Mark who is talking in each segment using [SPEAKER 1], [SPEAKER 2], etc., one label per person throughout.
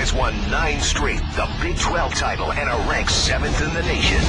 [SPEAKER 1] has won 9 straight, the Big 12 title, and are ranked 7th in the nation.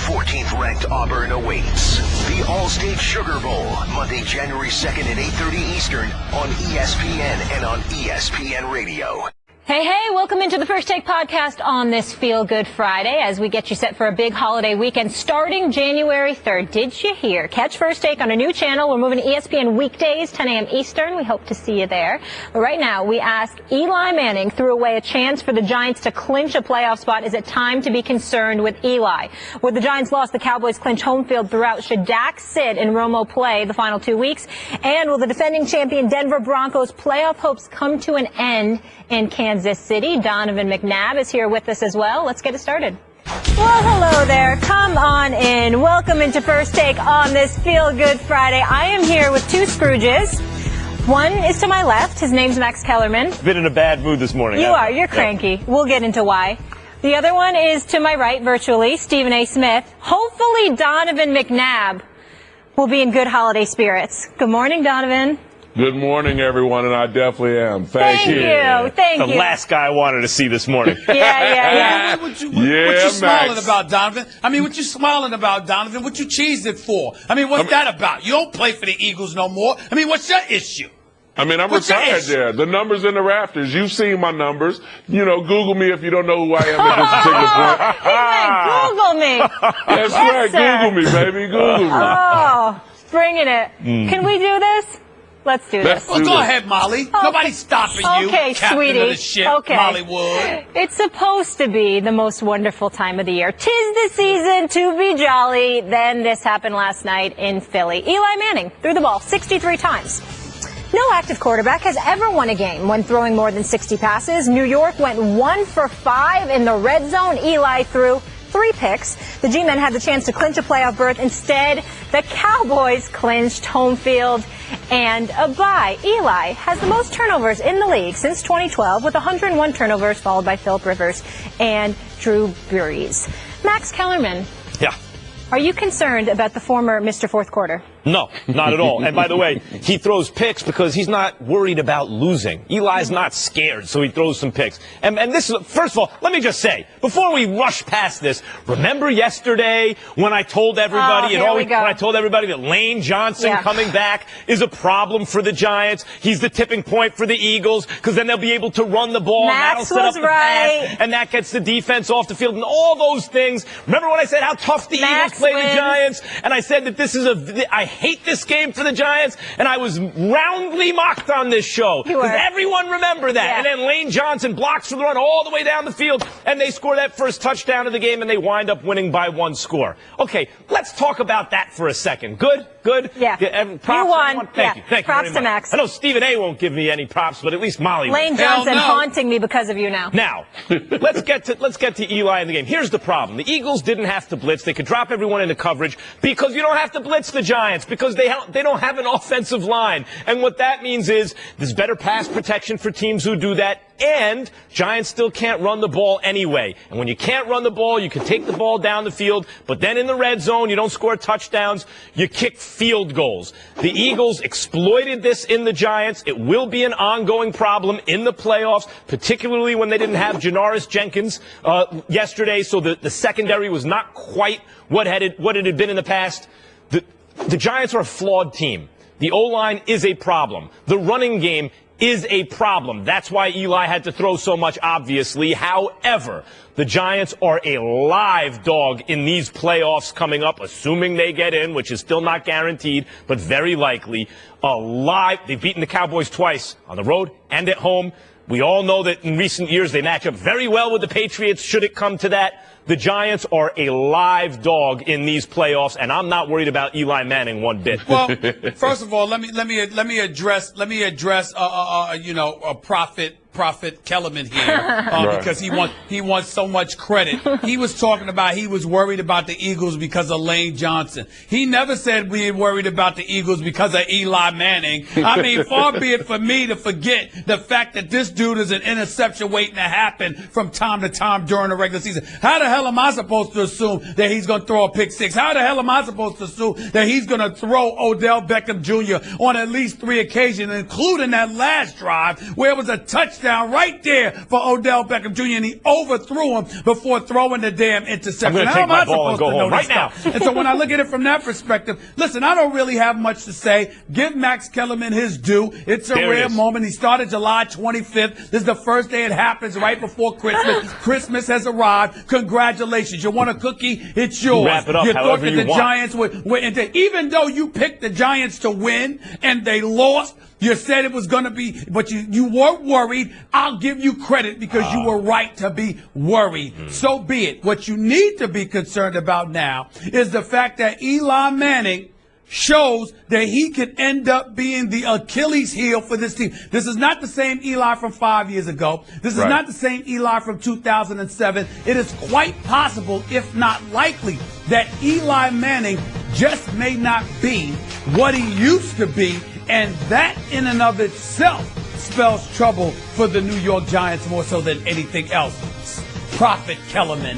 [SPEAKER 1] 14th ranked Auburn awaits. The All-State Sugar Bowl, Monday, January 2nd at 8:30 Eastern on ESPN and on ESPN Radio.
[SPEAKER 2] Hey, welcome into the First Take podcast on this Feel Good Friday as we get you set for a big holiday weekend starting January 3rd. Did you hear? Catch First Take on a new channel. We're moving to ESPN weekdays, 10 a.m. Eastern. We hope to see you there. But right now, we ask Eli Manning threw away a chance for the Giants to clinch a playoff spot. Is it time to be concerned with Eli? With the Giants lost, the Cowboys clinch home field throughout. Should Dak sit and Romo play the final 2 weeks? And will the defending champion Denver Broncos playoff hopes come to an end in Kansas City? Donovan McNabb is here with us as well. Let's get it started. Well, hello there. Come on in. Welcome into First Take on this Feel Good Friday. I am here with two Scrooges. One is to my left. His name's Max Kellerman.
[SPEAKER 3] Been in a bad mood this morning.
[SPEAKER 2] You are. You're cranky. Yeah. We'll get into why. The other one is to my right, virtually, Stephen A. Smith. Hopefully, Donovan McNabb will be in good holiday spirits. Good morning, Donovan.
[SPEAKER 4] Good morning, everyone, and I definitely am. Thank you.
[SPEAKER 2] Thank you.
[SPEAKER 3] The last guy I wanted to see this morning.
[SPEAKER 2] Yeah.
[SPEAKER 5] What you smiling about, Donovan? I mean, what you smiling about, Donovan? What you cheesed it for? I mean, what's that about? You don't play for the Eagles no more. I mean, what's your issue?
[SPEAKER 4] I mean, I'm retired there. The numbers in the rafters. You've seen my numbers. You know, Google me if you don't know who I am at this particular point.
[SPEAKER 2] He went, Google me.
[SPEAKER 4] That's right.
[SPEAKER 2] Sir.
[SPEAKER 4] Google me, baby. Google me.
[SPEAKER 2] Oh, bringing it. Can we do this? Let's do this.
[SPEAKER 5] Well, go ahead, Molly. Nobody's stopping you, Captain
[SPEAKER 2] sweetie.
[SPEAKER 5] of the ship, Molly Wood.
[SPEAKER 2] It's supposed to be the most wonderful time of the year. 'Tis the season to be jolly. Then this happened last night in Philly. Eli Manning threw the ball 63 times. No active quarterback has ever won a game when throwing more than 60 passes. New York went 1 for 5 in the red zone. Eli threw 3 picks. The G-men had the chance to clinch a playoff berth. Instead, the Cowboys clinched home field and a bye. Eli has the most turnovers in the league since 2012 with 101 turnovers, followed by Phillip Rivers and Drew Brees. Max Kellerman.
[SPEAKER 3] Yeah.
[SPEAKER 2] Are you concerned about the former Mr. Fourth Quarter?
[SPEAKER 3] No, not at all. And by the way, he throws picks because he's not worried about losing. Eli's not scared, so he throws some picks. And this is, first of all, let me just say, before we rush past this, remember yesterday when I told everybody, when I told everybody that Lane Johnson coming back is a problem for the Giants? He's the tipping point for the Eagles because then they'll be able to run the ball.
[SPEAKER 2] Max
[SPEAKER 3] and that'll set up the
[SPEAKER 2] right.
[SPEAKER 3] pass, and that gets the defense off the field and all those things. Remember when I said how tough the Eagles play the Giants? And I said that this is I hate this game for the Giants, and I was roundly mocked on this show. Because everyone remembered that. Yeah. And then Lane Johnson blocks for the run all the way down the field, and they score that first touchdown of the game, and they wind up winning by 1 score. Okay, let's talk about that for a second. Good?
[SPEAKER 2] Yeah.
[SPEAKER 3] Props,
[SPEAKER 2] you won.
[SPEAKER 3] Thank you. Thank
[SPEAKER 2] props
[SPEAKER 3] you very
[SPEAKER 2] to
[SPEAKER 3] much.
[SPEAKER 2] Max.
[SPEAKER 3] I know Stephen A. won't give me any props, but at least Molly will.
[SPEAKER 2] Lane Johnson haunting me because of you now.
[SPEAKER 3] Now, let's get to Eli in the game. Here's the problem. The Eagles didn't have to blitz. They could drop everyone into coverage because you don't have to blitz the Giants because they don't have an offensive line. And what that means is there's better pass protection for teams who do that. And Giants still can't run the ball anyway. And when you can't run the ball, you can take the ball down the field. But then in the red zone, you don't score touchdowns. You kick field goals. The Eagles exploited this in the Giants. It will be an ongoing problem in the playoffs, particularly when they didn't have Janoris Jenkins yesterday. So the secondary was not quite what it had been in the past. The Giants are a flawed team. The O-line is a problem. The running game is a problem. That's why Eli had to throw so much, obviously. However, the Giants are a live dog in these playoffs coming up, assuming they get in, which is still not guaranteed, but very likely. They've beaten the Cowboys twice on the road and at home. We all know that in recent years they match up very well with the Patriots, should it come to that. The Giants are a live dog in these playoffs, and I'm not worried about Eli Manning one bit.
[SPEAKER 5] Well, first of all, let me address Prophet Kellerman here because he wants so much credit. He was talking about he was worried about the Eagles because of Lane Johnson. He never said we were worried about the Eagles because of Eli Manning. I mean, far be it for me to forget the fact that this dude is an interception waiting to happen from time to time during the regular season. How the hell am I supposed to assume that he's going to throw a pick six? How the hell am I supposed to assume that he's going to throw Odell Beckham Jr. on at least 3 occasions, including that last drive where it was a touchdown touchdown right there for Odell Beckham Jr., and he overthrew him before throwing the damn interception.
[SPEAKER 3] I'm going to take my ball and go home right now.
[SPEAKER 5] And so when I look at it from that perspective, listen, I don't really have much to say. Give Max Kellerman his due. It's a rare moment. He started July 25th. This is the first day it happens right before Christmas. Christmas has arrived. Congratulations. You want a cookie? It's yours.
[SPEAKER 3] Wrap it up
[SPEAKER 5] you thought
[SPEAKER 3] however
[SPEAKER 5] that the
[SPEAKER 3] you want.
[SPEAKER 5] Giants were into, even though you picked the Giants to win and they lost, you said it was going to be, but you weren't worried. I'll give you credit because you were right to be worried. So be it. What you need to be concerned about now is the fact that Eli Manning shows that he could end up being the Achilles heel for this team. This is not the same Eli from 5 years ago. This is not the same Eli from 2007. It is quite possible, if not likely, that Eli Manning just may not be what he used to be, and that in and of itself spells trouble for the New York Giants more so than anything else. Prophet Kellerman.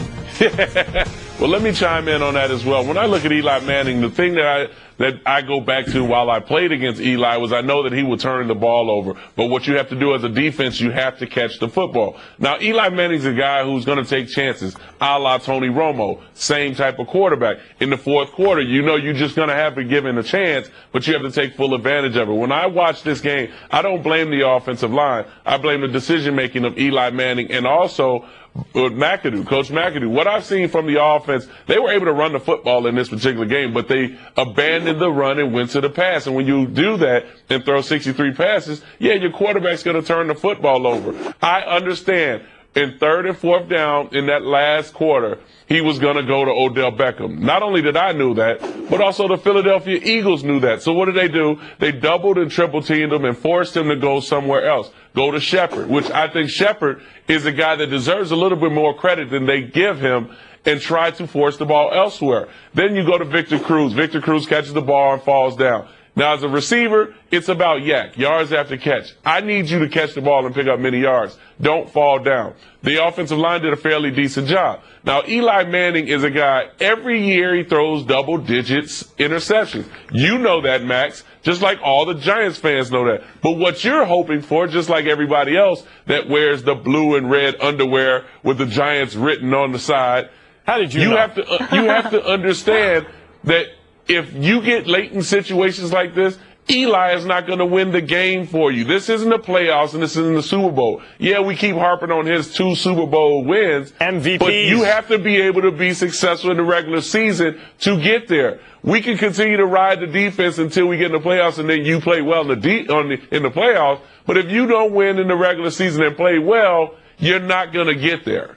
[SPEAKER 4] Well, let me chime in on that as well. When I look at Eli Manning, the thing that I go back to while I played against Eli was I know that he would turn the ball over. But what you have to do as a defense, you have to catch the football. Now, Eli Manning's a guy who's going to take chances, a la Tony Romo, same type of quarterback. In the fourth quarter, you know you're just going to have to give him a chance, but you have to take full advantage of it. When I watch this game, I don't blame the offensive line. I blame the decision-making of Eli Manning and also Coach McAdoo. What I've seen from the offense, they were able to run the football in this particular game, but they abandoned the run and went to the pass. And when you do that and throw 63 passes, your quarterback's going to turn the football over. I understand. In third and fourth down in that last quarter, he was going to go to Odell Beckham. Not only did I know that, but also the Philadelphia Eagles knew that. So what did they do? They doubled and triple teamed him and forced him to go somewhere else. Go to Shepard, which I think Shepard is a guy that deserves a little bit more credit than they give him, and try to force the ball elsewhere. Then you go to Victor Cruz. Victor Cruz catches the ball and falls down. Now, as a receiver, it's about yards after catch. I need you to catch the ball and pick up many yards. Don't fall down. The offensive line did a fairly decent job. Now, Eli Manning is a guy, every year he throws double digits interceptions. You know that, Max, just like all the Giants fans know that. But what you're hoping for, just like everybody else that wears the blue and red underwear with the Giants written on the side,
[SPEAKER 3] how did you know?
[SPEAKER 4] You have to understand that if you get late in situations like this, Eli is not going to win the game for you. This isn't the playoffs and this isn't the Super Bowl. Yeah, we keep harping on his 2 Super Bowl wins.
[SPEAKER 3] MVPs.
[SPEAKER 4] But you have to be able to be successful in the regular season to get there. We can continue to ride the defense until we get in the playoffs, and then you play well in the playoffs. But if you don't win in the regular season and play well, you're not going to get there.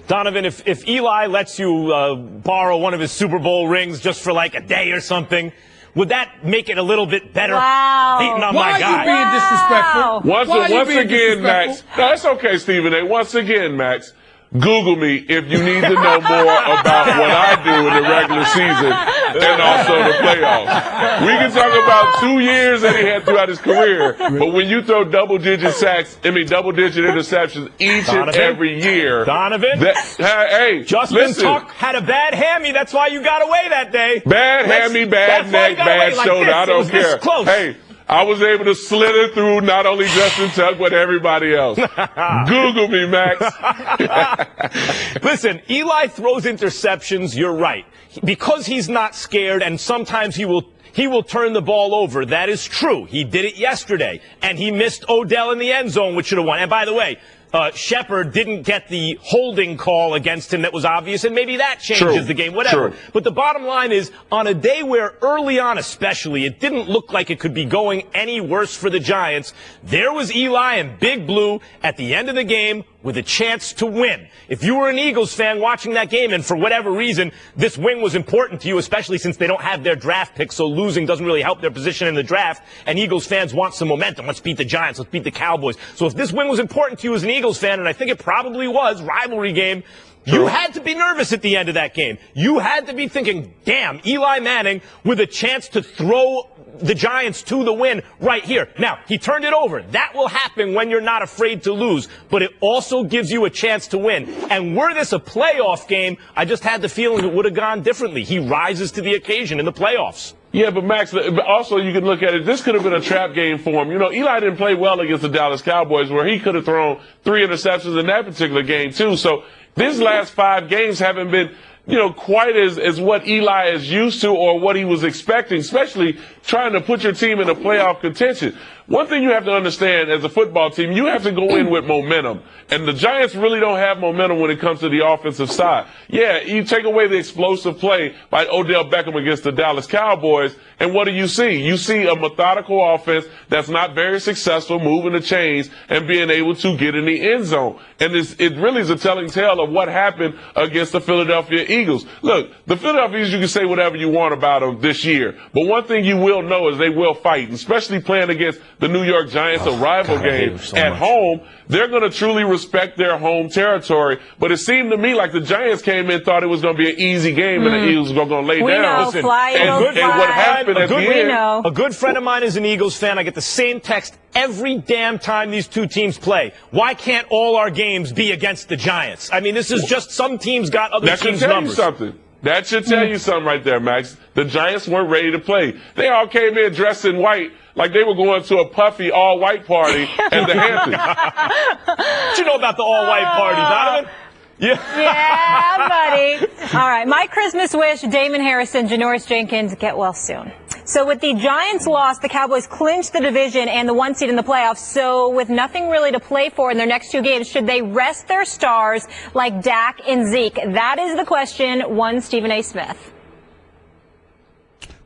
[SPEAKER 3] Donovan, if Eli lets you borrow one of his Super Bowl rings just for like a day or something, would that make it a little bit better?
[SPEAKER 2] Wow.
[SPEAKER 3] Beating on
[SPEAKER 5] Why
[SPEAKER 3] my guy.
[SPEAKER 5] are you being disrespectful?
[SPEAKER 4] Once again, Max. No, it's okay, Stephen A. Once again, Max. Google me if you need to know more about what I do in the regular season and also the playoffs. We can talk about 2 years that he had throughout his career, but when you throw double-digit interceptions each and every year.
[SPEAKER 3] Donovan?
[SPEAKER 4] Hey,
[SPEAKER 3] Justin
[SPEAKER 4] listen.
[SPEAKER 3] Tuck had a bad hammy. That's why you got away that day.
[SPEAKER 4] Bad hammy, bad neck, bad shoulder. I don't care. Hey. I was able to slither through not only Justin Tuck, but everybody else. Google me, Max.
[SPEAKER 3] Listen, Eli throws interceptions, you're right. Because he's not scared, and sometimes he will turn the ball over. That is true. He did it yesterday, and he missed Odell in the end zone, which should have won. And by the way, Shepard didn't get the holding call against him that was obvious, and maybe that changes the game, whatever.
[SPEAKER 4] True.
[SPEAKER 3] But the bottom line is, on a day where early on especially, it didn't look like it could be going any worse for the Giants, there was Eli and Big Blue at the end of the game with a chance to win. If you were an Eagles fan watching that game, and for whatever reason, this win was important to you, especially since they don't have their draft pick, so losing doesn't really help their position in the draft, and Eagles fans want some momentum. Let's beat the Giants. Let's beat the Cowboys. So if this win was important to you as an Eagles fan, and I think it probably was, rivalry game, you had to be nervous at the end of that game. You had to be thinking, damn, Eli Manning with a chance to throw the Giants to the win right here. Now, he turned it over. That will happen when you're not afraid to lose, but it also gives you a chance to win. And were this a playoff game, I just had the feeling it would have gone differently. He rises to the occasion in the playoffs.
[SPEAKER 4] Yeah, but Max, also you can look at it, this could have been a trap game for him. You know, Eli didn't play well against the Dallas Cowboys, where he could have thrown 3 interceptions in that particular game, too. So these last 5 games haven't been, you know, quite as what Eli is used to or what he was expecting, especially trying to put your team in a playoff contention. One thing you have to understand as a football team, you have to go in with momentum. And the Giants really don't have momentum when it comes to the offensive side. Yeah, you take away the explosive play by Odell Beckham against the Dallas Cowboys, and what do? You see a methodical offense that's not very successful, moving the chains and being able to get in the end zone. And it really is a telling tale of what happened against the Philadelphia Eagles. Look, the Philadelphia Eagles, you can say whatever you want about them this year, but one thing you will know is they will fight, especially playing against the New York Giants, a rival game at home. They're going to truly respect their home territory. But it seemed to me like the Giants came in, thought it was going to be an easy game, and the Eagles were going to lay down.
[SPEAKER 2] Know, fly,
[SPEAKER 4] and what happened at the end?
[SPEAKER 3] A good friend of mine is an Eagles fan. I get the same text every damn time these two teams play. Why can't all our games be against the Giants? I mean, this is just some teams got other teams' numbers.
[SPEAKER 4] That should tell you something right there, Max. The Giants weren't ready to play. They all came in dressed in white like they were going to a puffy all-white party at the Hamptons.
[SPEAKER 3] What you know about the all-white party, Donovan?
[SPEAKER 2] Yeah, buddy. All right, my Christmas wish, Damon Harrison, Janoris Jenkins, get well soon. So with the Giants loss, the Cowboys clinched the division and the 1 seed in the playoffs. So with nothing really to play for in their next 2 games, should they rest their stars like Dak and Zeke? That is the question, one Stephen A. Smith.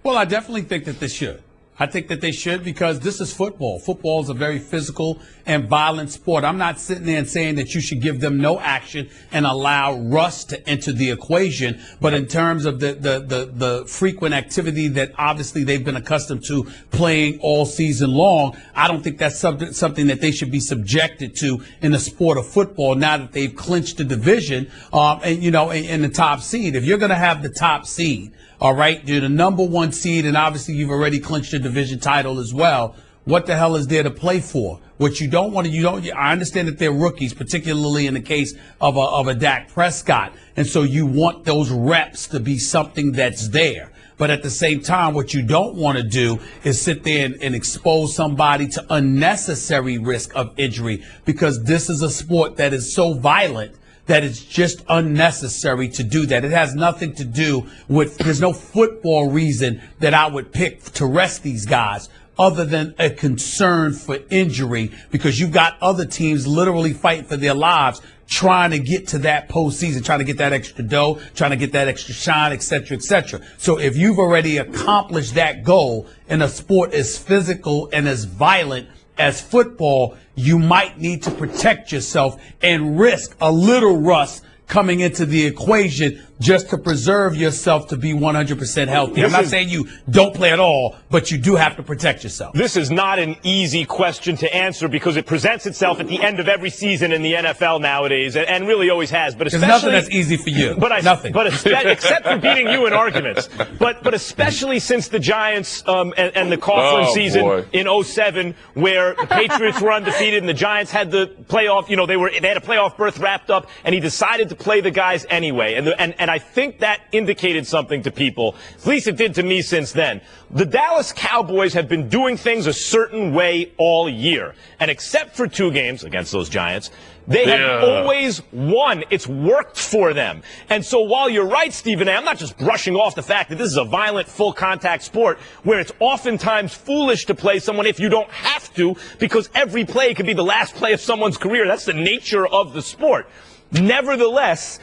[SPEAKER 5] Well, I definitely think that they should. I think that they should because this is football. Football is a very physical and violent sport. I'm not sitting there and saying that you should give them no action and allow rust to enter the equation. But in terms of the frequent activity that obviously they've been accustomed to playing all season long, I don't think that's something that they should be subjected to in the sport of football now that they've clinched the division and, you know, in the top seed. If you're going to have the top seed, all right, you're the number 1 seed, and obviously you've already clinched the division title as well. What the hell is there to play for? What you don't want to, I understand that they're rookies, particularly in the case of a Dak Prescott. And so you want those reps to be something that's there. But at the same time, what you don't want to do is sit there and expose somebody to unnecessary risk of injury, because this is a sport that is so violent that it's just unnecessary to do that. It has nothing to do with, there's no football reason that I would pick to rest these guys other than a concern for injury, because you've got other teams literally fighting for their lives, trying to get to that postseason, trying to get that extra dough, trying to get that extra shine, et cetera, et cetera. So if you've already accomplished that goal in a sport as physical and as violent as football, you might need to protect yourself and risk a little rust coming into the equation just to preserve yourself to be 100% healthy. I'm not saying you don't play at all, but you do have to protect yourself.
[SPEAKER 3] This is not an easy question to answer because it presents itself at the end of every season in the NFL nowadays, and really always has. But
[SPEAKER 5] there's nothing that's easy for you. Nothing.
[SPEAKER 3] But except for beating you in arguments. But especially since the Giants and the Coughlin season in 2007, where the Patriots were undefeated and the Giants had the playoff, you know, they had a playoff berth wrapped up, and he decided to play the guys anyway. And I think that indicated something to people. At least it did to me since then. The Dallas Cowboys have been doing things a certain way all year. And except for 2 games against those Giants, they have always won. It's worked for them. And so while you're right, Stephen A., I'm not just brushing off the fact that this is a violent, full-contact sport where it's oftentimes foolish to play someone if you don't have to, because every play could be the last play of someone's career. That's the nature of the sport. Nevertheless,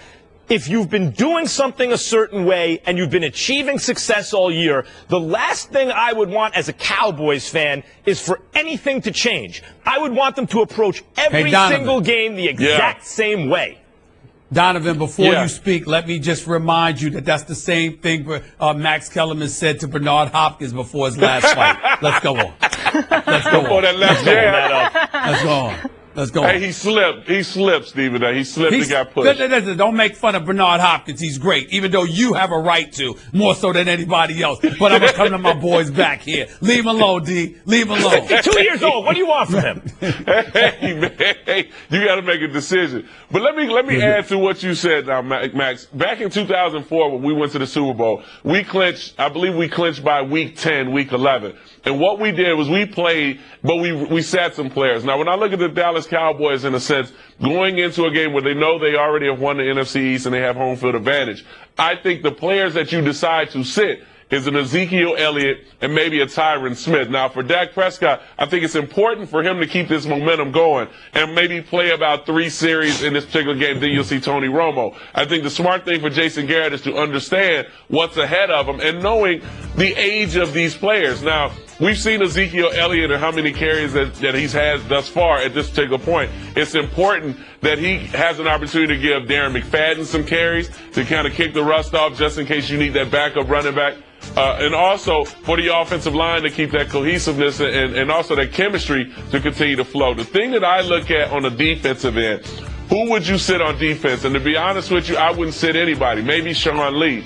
[SPEAKER 3] if you've been doing something a certain way and you've been achieving success all year, the last thing I would want as a Cowboys fan is for anything to change. I would want them to approach every single game the exact same way.
[SPEAKER 5] Donovan, before you speak, let me just remind you that that's the same thing Max Kellerman said to Bernard Hopkins before his last fight. Let's go on. Let's go on.
[SPEAKER 4] Let's go on.
[SPEAKER 5] Let's go on. Let's go.
[SPEAKER 4] Hey, he slipped. He slipped, Stephen. He slipped and got pushed.
[SPEAKER 5] Don't make fun of Bernard Hopkins. He's great, even though you have a right to, more so than anybody else. But I'm going to come to my boys back here. Leave him alone, D. Leave him alone.
[SPEAKER 3] 2 years old. What do you want from him?
[SPEAKER 4] Hey, man, you got to make a decision. But let me add to what you said now, Max. Back in 2004, when we went to the Super Bowl, we clinched. I believe we clinched by week 10, week 11. And what we did was we played, but we sat some players. Now, when I look at the Dallas Cowboys, in a sense, going into a game where they know they already have won the NFC East and they have home field advantage, I think the players that you decide to sit is an Ezekiel Elliott and maybe a Tyron Smith. Now, for Dak Prescott, I think it's important for him to keep this momentum going and maybe play about 3 series in this particular game. Then you'll see Tony Romo. I think the smart thing for Jason Garrett is to understand what's ahead of him and knowing the age of these players. Now, we've seen Ezekiel Elliott and how many carries that he's had thus far at this particular point. It's important that he has an opportunity to give Darren McFadden some carries to kind of kick the rust off just in case you need that backup running back. And also for the offensive line to keep that cohesiveness and also that chemistry to continue to flow. The thing that I look at on the defensive end, who would you sit on defense? And to be honest with you, I wouldn't sit anybody. Maybe Sean Lee.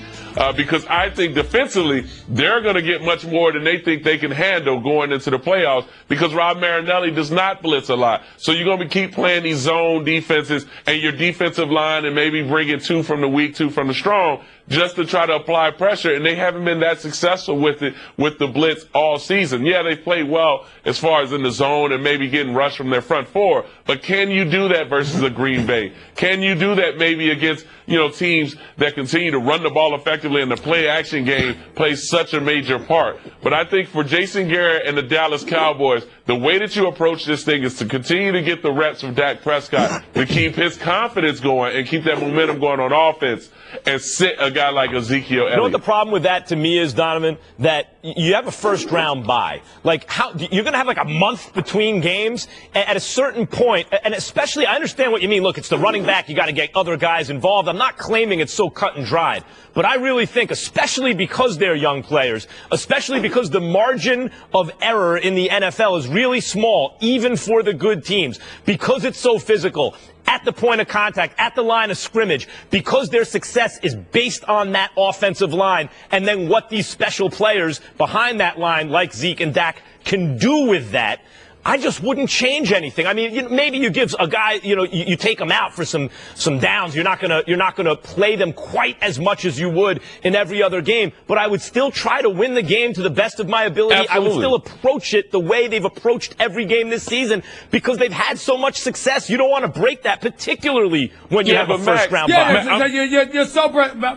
[SPEAKER 4] Because I think defensively, they're going to get much more than they think they can handle going into the playoffs because Rob Marinelli does not blitz a lot. So you're going to keep playing these zone defenses and your defensive line and maybe bring in 2 from the weak, 2 from the strong just to try to apply pressure. And they haven't been that successful with it, with the blitz all season. Yeah, they played well as far as in the zone and maybe getting rushed from their front 4. But can you do that versus a Green Bay? Can you do that maybe against, teams that continue to run the ball effectively and the play action game plays such a major part? But I think for Jason Garrett and the Dallas Cowboys, the way that you approach this thing is to continue to get the reps from Dak Prescott to keep his confidence going and keep that momentum going on offense and sit a guy like Ezekiel Elliott.
[SPEAKER 3] You know what the problem with that to me is, Donovan? That you have a first-round bye. Like, you're going to have like a month between games at a certain point, and especially, I understand what you mean. Look, it's the running back. You got to get other guys involved. I'm not claiming it's so cut and dried, but I really think, especially because they're young players, especially because the margin of error in the NFL is really small, even for the good teams, because it's so physical, at the point of contact, at the line of scrimmage, because their success is based on that offensive line, and then what these special players behind that line, like Zeke and Dak, can do with that. I just wouldn't change anything. I mean, maybe you give a guy, you take him out for some downs. You're not gonna play them quite as much as you would in every other game. But I would still try to win the game to the best of my ability.
[SPEAKER 4] Absolutely.
[SPEAKER 3] I would still approach it the way they've approached every game this season because they've had so much success. You don't want to break that, particularly when you have a first-round bye.
[SPEAKER 5] You're so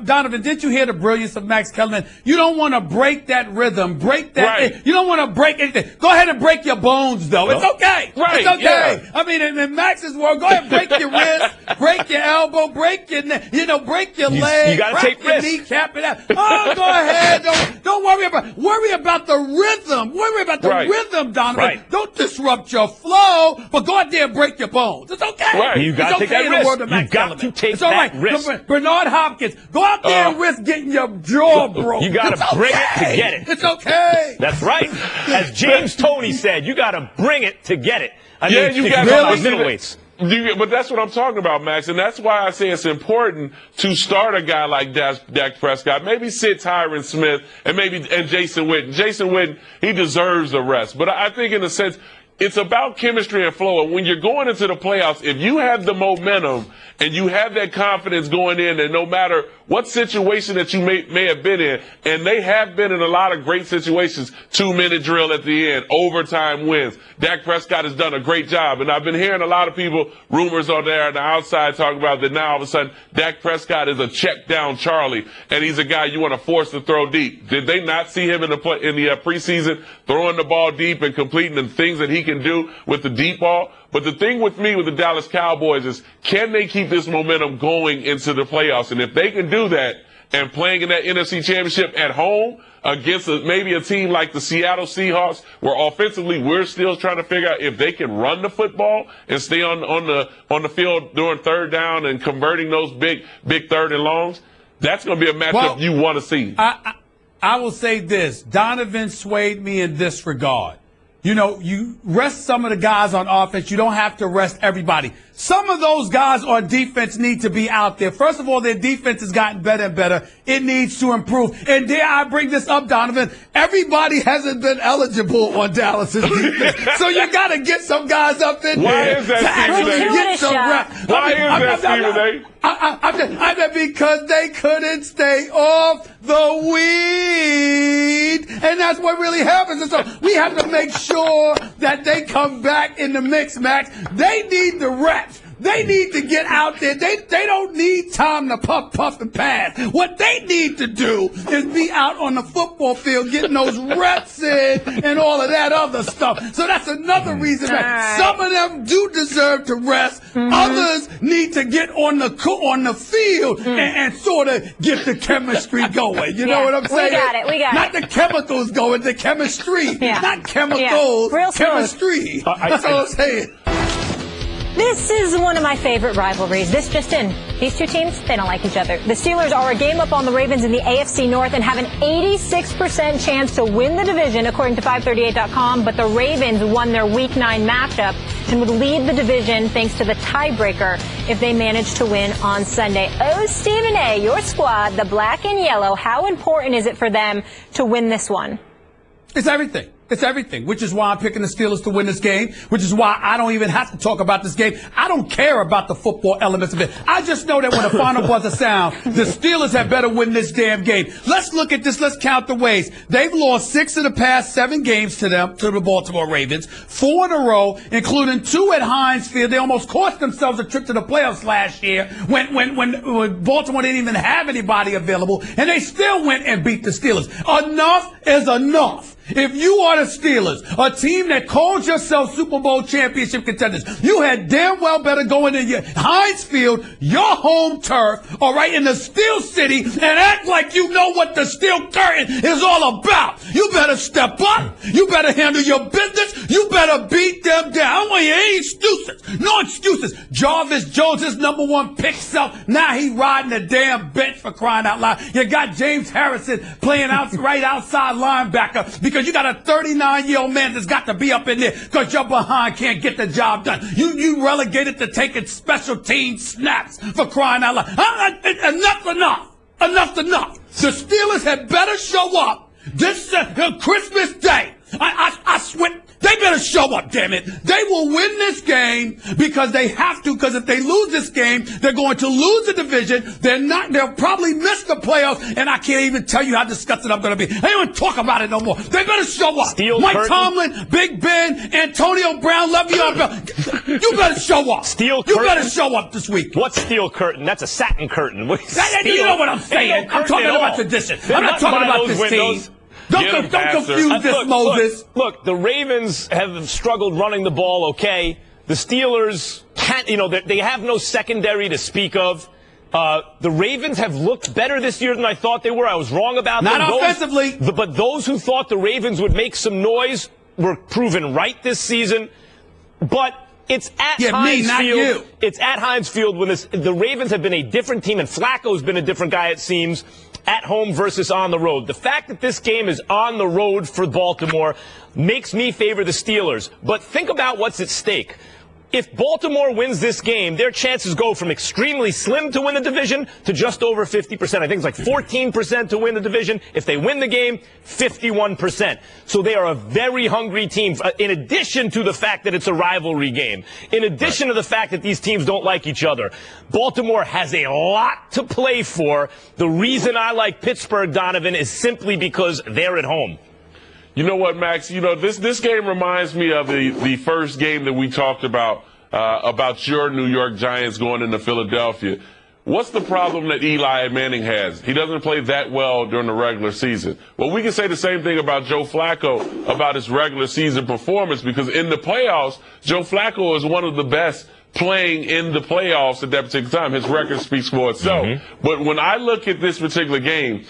[SPEAKER 5] Donovan, didn't you hear the brilliance of Max Kellerman? You don't want to break that rhythm, break that.
[SPEAKER 4] Right.
[SPEAKER 5] You don't want to break anything. Go ahead and break your bones, though. It's okay.
[SPEAKER 4] Right.
[SPEAKER 5] It's okay.
[SPEAKER 4] Yeah.
[SPEAKER 5] I mean, in Max's world, go ahead and break your wrist, break your elbow, break your break your leg,
[SPEAKER 3] you gotta
[SPEAKER 5] crack
[SPEAKER 3] take
[SPEAKER 5] your
[SPEAKER 3] risks.
[SPEAKER 5] kneecap it out. Oh, go ahead. Don't worry about the rhythm. Worry about the rhythm, Donovan.
[SPEAKER 3] Right.
[SPEAKER 5] Don't disrupt your flow, but go out there and break your bones. It's okay.
[SPEAKER 4] Right.
[SPEAKER 3] You got to take that risk. You got to take that risk.
[SPEAKER 5] Bernard Hopkins, go out there and risk getting your jaw broke.
[SPEAKER 3] You got to bring it to get it.
[SPEAKER 5] It's okay.
[SPEAKER 3] That's right. As James Toney said, you got to bring it to get it.
[SPEAKER 4] You got to
[SPEAKER 3] middleweights.
[SPEAKER 4] But that's what I'm talking about, Max, and that's why I say it's important to start a guy like Dak Prescott. Maybe sit Tyron Smith and Jason Witten. Jason Witten, he deserves a rest. But I think in a sense, it's about chemistry and flow. And when you're going into the playoffs, if you have the momentum and you have that confidence going in, and no matter what situation that you may have been in, and they have been in a lot of great situations, 2-minute drill at the end, overtime wins. Dak Prescott has done a great job. And I've been hearing a lot of people, rumors on there on the outside, talking about that now all of a sudden Dak Prescott is a check down Charlie, and he's a guy you want to force to throw deep. Did they not see him in the preseason throwing the ball deep and completing the things that he can do with the deep ball? But the thing with me with the Dallas Cowboys is, can they keep this momentum going into the playoffs? And if they can do that, and playing in that NFC Championship at home against maybe a team like the Seattle Seahawks, where offensively we're still trying to figure out if they can run the football and stay on the field during third down and converting those big third and longs, that's going to be a matchup you want to see.
[SPEAKER 5] I will say this. Donovan swayed me in this regard. you rest some of the guys on offense. You don't have to rest everybody. Some of those guys on defense need to be out there. First of all, their defense has gotten better and better. It needs to improve. And dare I bring this up, Donovan, everybody hasn't been eligible on Dallas's defense. So you got to get some guys up in there to actually get some reps.
[SPEAKER 4] Why is that, Stephen A?
[SPEAKER 5] I mean, because they couldn't stay off the weed. And that's what really happens. And so we have to make sure that they come back in the mix, Max. They need the reps. They need to get out there. They don't need time to puff, and pass. What they need to do is be out on the football field getting those reps in and all of that other stuff. So that's another reason that some of them do deserve to rest. Others need to get on the field and sort of get the chemistry going. You know what I'm saying?
[SPEAKER 2] We got it.
[SPEAKER 5] Not the chemicals going, the chemistry. Not chemicals,
[SPEAKER 2] Real
[SPEAKER 5] chemistry. That's all I'm saying.
[SPEAKER 2] This is one of my favorite rivalries. This just in. These two teams, they don't like each other. The Steelers are a game up on the Ravens in the AFC North and have an 86% chance to win the division, according to 538.com. But the Ravens won their Week 9 matchup and would lead the division thanks to the tiebreaker if they manage to win on Sunday. Oh, Stephen A., your squad, the black and yellow, how important is it for them to win this one?
[SPEAKER 5] It's everything. It's everything, which is why I'm picking the Steelers to win this game, which is why I don't even have to talk about this game. I don't care about the football elements of it. I just know that when the final buzzer sounds, the Steelers had better win this damn game. Let's look at this. Let's count the ways. They've lost 6 of the past 7 games to the Baltimore Ravens, 4 in a row, including 2 at Heinz Field. They almost cost themselves a trip to the playoffs last year when Baltimore didn't even have anybody available, and they still went and beat the Steelers. Enough is enough. If you are the Steelers, a team that calls yourself Super Bowl championship contenders, you had damn well better go into your Heinz Field, your home turf, all right, in the Steel City, and act like you know what the Steel Curtain is all about. You better step up. You better handle your business. You better beat them down. I don't want to hear any excuses. No excuses. Jarvis Jones is #1 pick self. Now he riding the damn bench, for crying out loud. You got James Harrison playing right outside linebacker because you got a 39-year-old man that's got to be up in there because your behind can't get the job done. You relegated to taking special team snaps, for crying out loud. Enough. The Steelers had better show up this Christmas Day. I swear. They better show up, damn it. They will win this game because they have to, because if they lose this game, they're going to lose the division. They'll probably miss the playoffs, and I can't even tell you how disgusted I'm going to be. I don't even talk about it no more. They better show up. Mike Tomlin, Big Ben, Antonio Brown, Le'Veon Bell. You better show up. You better show up this week.
[SPEAKER 3] What's steel curtain? That's a satin curtain.
[SPEAKER 5] You know what I'm saying. I'm talking about tradition. I'm not talking about this team. Don't confuse this, Moses.
[SPEAKER 3] Look, the Ravens have struggled running the ball, okay. The Steelers can't, they have no secondary to speak of. The Ravens have looked better this year than I thought they were. I was wrong about them.
[SPEAKER 5] Not offensively.
[SPEAKER 3] But those who thought the Ravens would make some noise were proven right this season. But it's at Heinz Field. It's at Heinz Field when the Ravens have been a different team, and Flacco's been a different guy, it seems, at home versus on the road. The fact that this game is on the road for Baltimore makes me favor the Steelers. But think about what's at stake. If Baltimore wins this game, their chances go from extremely slim to win the division to just over 50%. I think it's like 14% to win the division. If they win the game, 51%. So they are a very hungry team, in addition to the fact that it's a rivalry game. In addition to the fact that these teams don't like each other. Baltimore has a lot to play for. The reason I like Pittsburgh, Donovan, is simply because they're at home.
[SPEAKER 4] You know what, Max? This game reminds me of the first game that we talked about your New York Giants going into Philadelphia. What's the problem that Eli Manning has? He doesn't play that well during the regular season. Well, we can say the same thing about Joe Flacco, about his regular season performance, because in the playoffs, Joe Flacco is one of the best playing in the playoffs at that particular time. His record speaks for itself. But when I look at this particular game,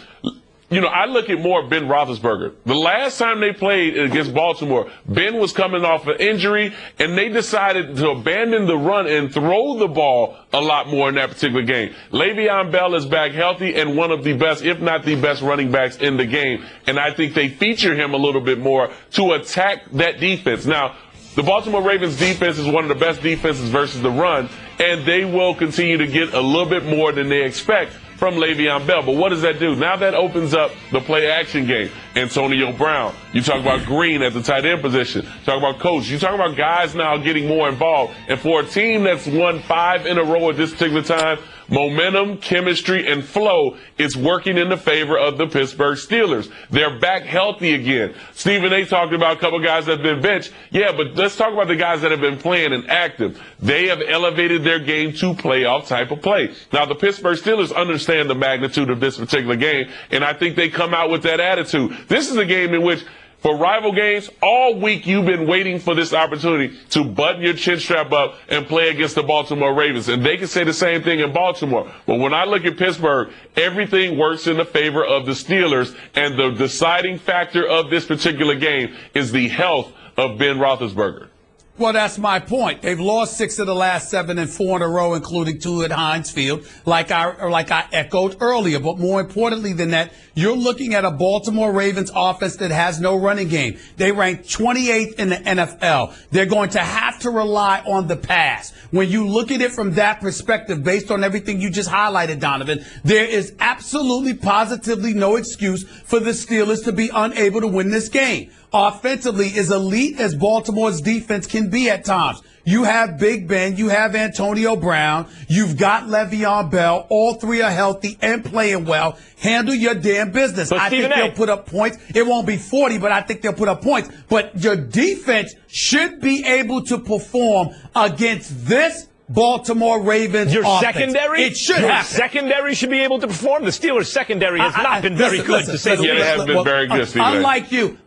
[SPEAKER 4] I look at more Ben Roethlisberger. The last time they played against Baltimore, Ben was coming off an injury, and they decided to abandon the run and throw the ball a lot more in that particular game. Le'Veon Bell is back healthy and one of the best, if not the best, running backs in the game. And I think they feature him a little bit more to attack that defense. Now, the Baltimore Ravens defense is one of the best defenses versus the run, and they will continue to get a little bit more than they expect from Le'Veon Bell. But what does that do? Now that opens up the play-action game. Antonio Brown. You talk about Green at the tight end position. Talk about Coach. You talk about guys now getting more involved. And for a team that's won 5 in a row at this particular time, momentum, chemistry, and flow is working in the favor of the Pittsburgh Steelers. They're back healthy again. Stephen A. talked about a couple guys that have been benched. Yeah, but let's talk about the guys that have been playing and active. They have elevated their game to playoff type of play. Now, the Pittsburgh Steelers understand the magnitude of this particular game, and I think they come out with that attitude. This is a game in which, for rival games, all week you've been waiting for this opportunity to button your chin strap up and play against the Baltimore Ravens. And they can say the same thing in Baltimore. But when I look at Pittsburgh, everything works in the favor of the Steelers. And the deciding factor of this particular game is the health of Ben Roethlisberger.
[SPEAKER 5] Well, that's my point. They've lost 6 of the last 7 and 4 in a row, including 2 at Heinz Field, like I echoed earlier. But more importantly than that, you're looking at a Baltimore Ravens offense that has no running game. They rank 28th in the NFL. They're going to have to rely on the pass. When you look at it from that perspective, based on everything you just highlighted, Donovan, there is absolutely, positively no excuse for the Steelers to be unable to win this game. Offensively, as elite as Baltimore's defense can be at times. You have Big Ben, you have Antonio Brown, you've got Le'Veon Bell. All 3 are healthy and playing well. Handle your damn business. I think they'll put up points. It won't be 40, but I think they'll put up points. But your defense should be able to perform against this Baltimore Ravens
[SPEAKER 3] Your
[SPEAKER 5] offense.
[SPEAKER 3] Secondary?
[SPEAKER 5] It should
[SPEAKER 3] Your
[SPEAKER 5] happen.
[SPEAKER 3] secondary should be able to perform. The Steelers' secondary has not been very good, to say the least.
[SPEAKER 4] Yeah, it hasn't been very good, Stephen.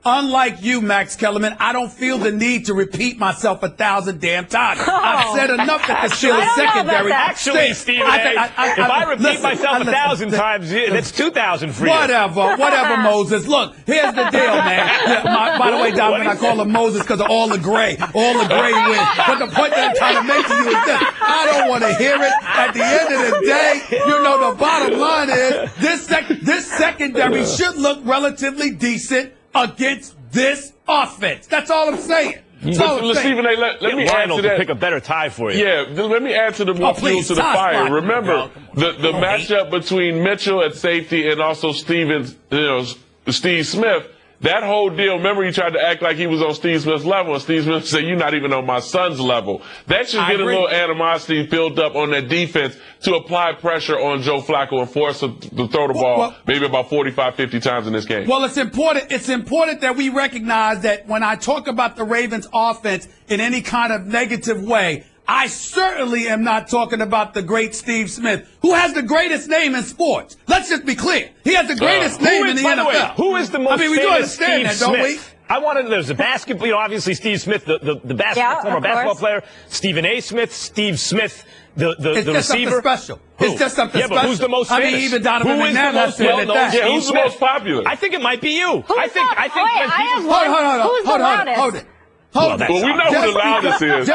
[SPEAKER 5] Unlike you, Max Kellerman, I don't feel the need to repeat myself 1,000 damn times. I've said enough that the Steelers' secondary.
[SPEAKER 3] Actually, Stephen A., if I repeat myself 1,000 times, that's 2,000 for you.
[SPEAKER 5] Whatever, Moses. Look, here's the deal, man. Yeah, by the way, Donovan, I call him Moses because of all the gray. All the gray wins. But the point that I'm trying to make to you is this. I don't want to hear it. At the end of the day, the bottom line is this secondary should look relatively decent against this offense. That's all I'm saying.
[SPEAKER 4] Stephen A., let me add to that.
[SPEAKER 3] Pick a better tie for you.
[SPEAKER 4] Yeah, let me add to the more fuel to the fire. Remember, the matchup between Mitchell at safety and also Steve Smith. That whole deal, remember he tried to act like he was on Steve Smith's level, and Steve Smith said, you're not even on my son's level. That should get a little animosity built up on that defense to apply pressure on Joe Flacco and force him to throw the ball maybe about 45, 50 times in this game.
[SPEAKER 5] Well, it's important that we recognize that when I talk about the Ravens offense in any kind of negative way, I certainly am not talking about the great Steve Smith, who has the greatest name in sports. Let's just be clear. He has the greatest name in the NFL.
[SPEAKER 3] Who is the most famous
[SPEAKER 5] we do understand that, don't we?
[SPEAKER 3] I wanted, there's a basketball, obviously Steve Smith, the former basketball player, Stephen A. Smith, Steve Smith, the receiver.
[SPEAKER 5] It's just something special.
[SPEAKER 3] But who's the most famous?
[SPEAKER 5] I mean, even Donovan McNabb has said that.
[SPEAKER 4] Yeah, who's the most popular?
[SPEAKER 3] I think it might be you.
[SPEAKER 2] Hold it.
[SPEAKER 5] Well,
[SPEAKER 4] we know who the loudest is.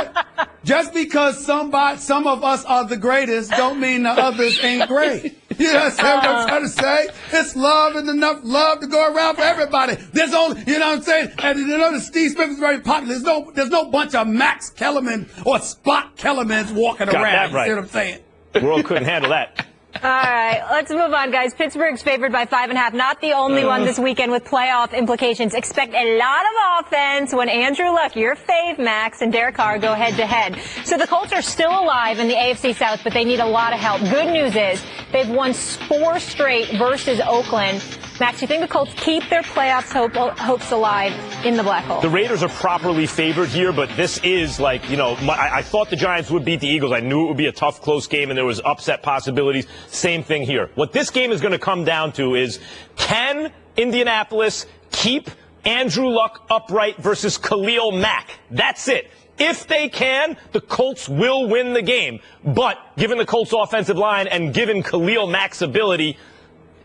[SPEAKER 5] Just because some of us are the greatest don't mean the others ain't great. You know what I'm trying to say? It's love and enough love to go around for everybody. There's only, you know what I'm saying? And the Steve Smith is very popular. There's no bunch of Max Kellerman or Spot Kellermans walking around.
[SPEAKER 3] Right.
[SPEAKER 5] You see what I'm saying?
[SPEAKER 3] The world couldn't handle that.
[SPEAKER 2] All right, let's move on, guys. Pittsburgh's favored by 5.5. Not the only one this weekend with playoff implications. Expect a lot of offense when Andrew Luck, your fave, Max, and Derek Carr go head-to-head. So the Colts are still alive in the AFC South, but they need a lot of help. Good news is they've won 4 straight versus Oakland. Max, you think the Colts keep their playoffs hopes alive in the black hole?
[SPEAKER 3] The Raiders are properly favored here, but this is like, I thought the Giants would beat the Eagles. I knew it would be a tough, close game, and there was upset possibilities. Same thing here. What this game is going to come down to is, can Indianapolis keep Andrew Luck upright versus Khalil Mack? That's it. If they can, the Colts will win the game. But given the Colts' offensive line and given Khalil Mack's ability,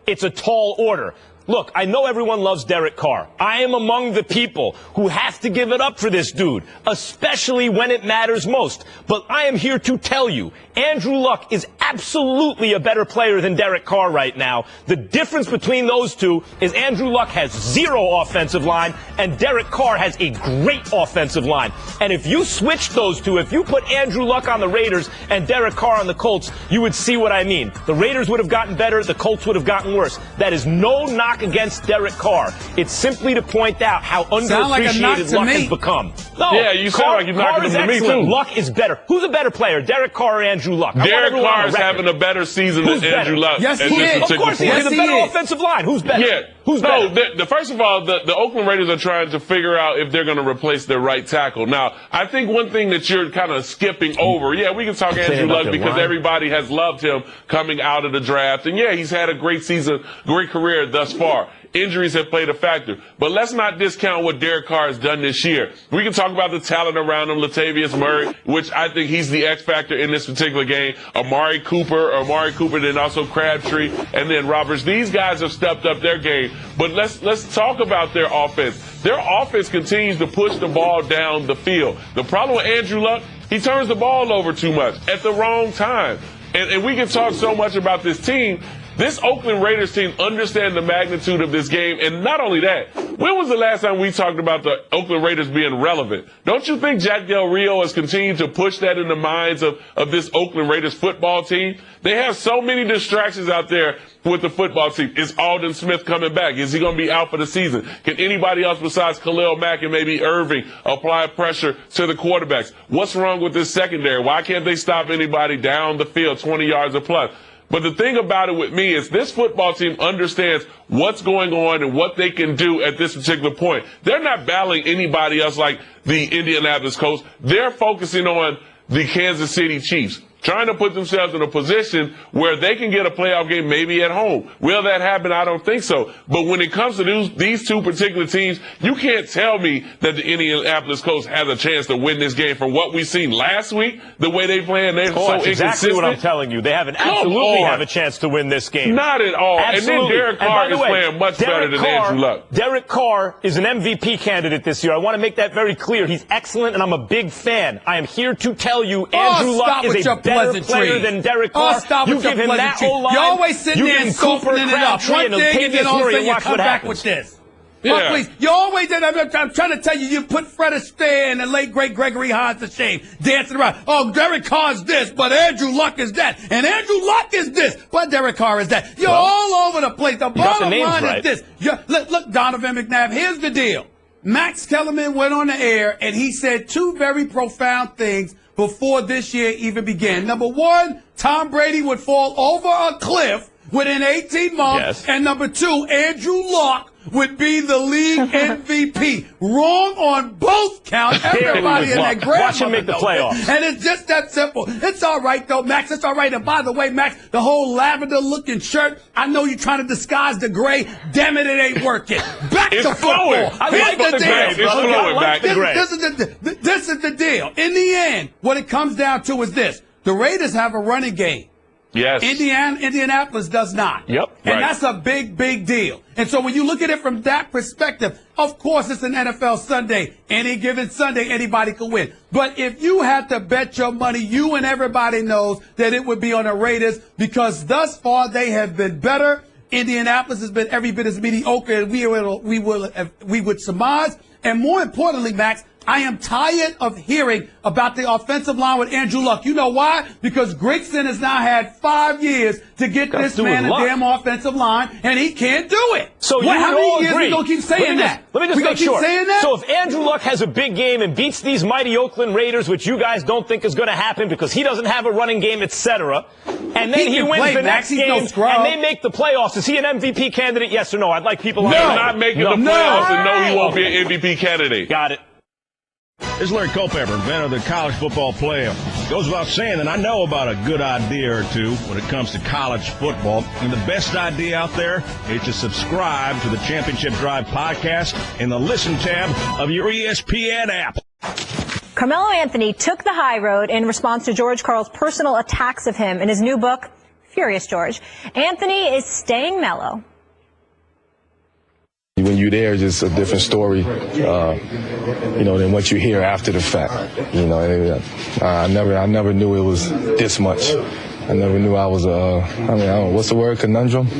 [SPEAKER 3] it's a tall order. Look, I know everyone loves Derek Carr. I am among the people who have to give it up for this dude, especially when it matters most. But I am here to tell you, Andrew Luck is absolutely a better player than Derek Carr right now. The difference between those two is Andrew Luck has 0 offensive line and Derek Carr has a great offensive line. And if you switch those two, if you put Andrew Luck on the Raiders and Derek Carr on the Colts, you would see what I mean. The Raiders would have gotten better, the Colts would have gotten worse. That is no knock against Derek Carr. It's simply to point out how underappreciated Luck has become. No,
[SPEAKER 4] yeah, you sound like you're knocking him to me too.
[SPEAKER 3] Luck is better. Who's a better player, Derek Carr or Andrew Luck?
[SPEAKER 4] Derek Carr is having a better season than Andrew Luck.
[SPEAKER 5] Yes, he is.
[SPEAKER 3] Of course he is. A better offensive line. Who's better?
[SPEAKER 4] Yeah.
[SPEAKER 3] Who's better?
[SPEAKER 4] First of all, the Oakland Raiders are trying to figure out if they're going to replace their right tackle. Now, I think one thing that you're kind of skipping over, yeah, we can talk Andrew Luck because everybody has loved him coming out of the draft. And yeah, he's had a great season, great career thus far. Injuries have played a factor. But let's not discount what Derek Carr has done this year. We can talk about the talent around him, Latavius Murray, which I think he's the X factor in this particular game. Amari Cooper, then also Crabtree, and then Roberts. These guys have stepped up their game. But let's talk about their offense. Their offense continues to push the ball down the field. The problem with Andrew Luck, he turns the ball over too much at the wrong time. And we can talk so much about this team. This Oakland Raiders team understands the magnitude of this game. And not only that, when was the last time we talked about the Oakland Raiders being relevant? Don't you think Jack Del Rio has continued to push that in the minds of this Oakland Raiders football team? They have so many distractions out there with the football team. Is Aldon Smith coming back? Is he going to be out for the season? Can anybody else besides Khalil Mack and maybe Irving apply pressure to the quarterbacks? What's wrong with this secondary? Why can't they stop anybody down the field 20 yards or plus? But the thing about it with me is this football team understands what's going on and what they can do at this particular point. They're not battling anybody else like the Indianapolis Colts. They're focusing on the Kansas City Chiefs, trying to put themselves in a position where they can get a playoff game maybe at home. Will that happen? I don't think so. But when it comes to these two particular teams, you can't tell me that the Indianapolis Colts has a chance to win this game from what we've seen last week, the way they play, and they're so inconsistent. That's
[SPEAKER 3] exactly what I'm telling you. They absolutely have a chance to win this game.
[SPEAKER 4] Not at all.
[SPEAKER 3] Absolutely.
[SPEAKER 4] And then Derek Carr is playing much better than Andrew Luck.
[SPEAKER 3] Derek Carr is an MVP candidate this year. I want to make that very clear. He's excellent, and I'm a big fan. I am here to tell you Andrew Luck is a better player than Derek Carr.
[SPEAKER 5] You give him that O-line. You're always sitting there and softening it up. One thing, and then all of a sudden you come back with this.
[SPEAKER 4] Yeah.
[SPEAKER 5] Please, you always did. I'm trying to tell you, you put Fred Astaire and the late great Gregory Hines to shame, dancing around. Oh, Derek Carr's this, but Andrew Luck is that, and Andrew Luck is this, but Derek Carr is that. You're all over the place. The bottom line is this. Look, Donovan McNabb. Here's the deal. Max Kellerman went on the air and he said two very profound things before this year even began. Number one, Tom Brady would fall over a cliff within 18 months. Yes. And number two, Andrew Luck would be the league MVP. Wrong on both counts. Everybody in that grandmother
[SPEAKER 3] Watch him make the playoffs.
[SPEAKER 5] And it's just that simple. It's all right, though, Max. It's all right. And by the way, Max, the whole lavender-looking shirt, I know you're trying to disguise the gray. Damn it, it ain't working. Back to football.
[SPEAKER 3] I like the gray.
[SPEAKER 4] It's flowing back.
[SPEAKER 5] This is the deal. In the end, what it comes down to is this. The Raiders have a running game.
[SPEAKER 4] Yes.
[SPEAKER 5] Indianapolis does not.
[SPEAKER 3] Yep.
[SPEAKER 5] And that's a big, big deal. And so when you look at it from that perspective, of course it's an NFL Sunday. Any given Sunday, anybody can win. But if you had to bet your money, you and everybody knows that it would be on the Raiders because thus far they have been better. Indianapolis has been every bit as mediocre as we would surmise. And more importantly, Max, I am tired of hearing about the offensive line with Andrew Luck. You know why? Because Grigson has now had 5 years to get this man a damn offensive line, and he can't do it.
[SPEAKER 3] So
[SPEAKER 5] how many years are we going to keep saying that?
[SPEAKER 3] Let me just make sure.
[SPEAKER 5] Saying that?
[SPEAKER 3] So if Andrew Luck has a big game and beats these mighty Oakland Raiders, which you guys don't think is going to happen because he doesn't have a running game, etc., and then he wins the next game and they make the playoffs, is he an MVP candidate, yes or no? I'd like people on
[SPEAKER 4] He's not making the playoffs, and no, he won't be an MVP candidate.
[SPEAKER 3] Got it.
[SPEAKER 6] This is Larry Culpepper, inventor of the college football playoff. Goes without saying that I know about a good idea or two when it comes to college football. And the best idea out there is to subscribe to the Championship Drive podcast in the Listen tab of your ESPN app.
[SPEAKER 2] Carmelo Anthony took the high road in response to George Karl's personal attacks of him in his new book, Furious George. Anthony is staying mellow.
[SPEAKER 7] you're there, it's just a different story, than what you hear after the fact. I never knew it was this much. I never knew I was I don't know, what's the word, conundrum? I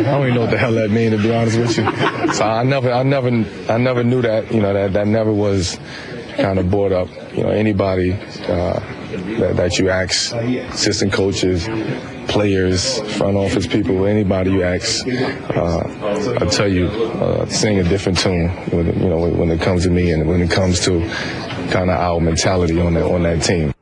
[SPEAKER 7] don't even know what the hell that means, to be honest with you. So I never knew that, that never was kind of brought up. Anybody that you ask, assistant coaches, players, front office people, anybody you ask, I'll tell you, sing a different tune when it comes to me and when it comes to kind of our mentality on that team.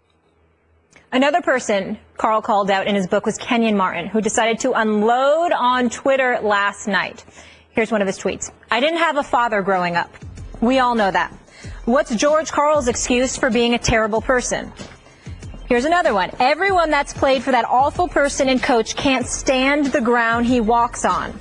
[SPEAKER 2] Another person Carl called out in his book was Kenyon Martin, who decided to unload on Twitter last night. Here's one of his tweets. I didn't have a father growing up. We all know that. What's George Karl's excuse for being a terrible person? Here's another one. Everyone that's played for that awful person and coach can't stand the ground he walks on.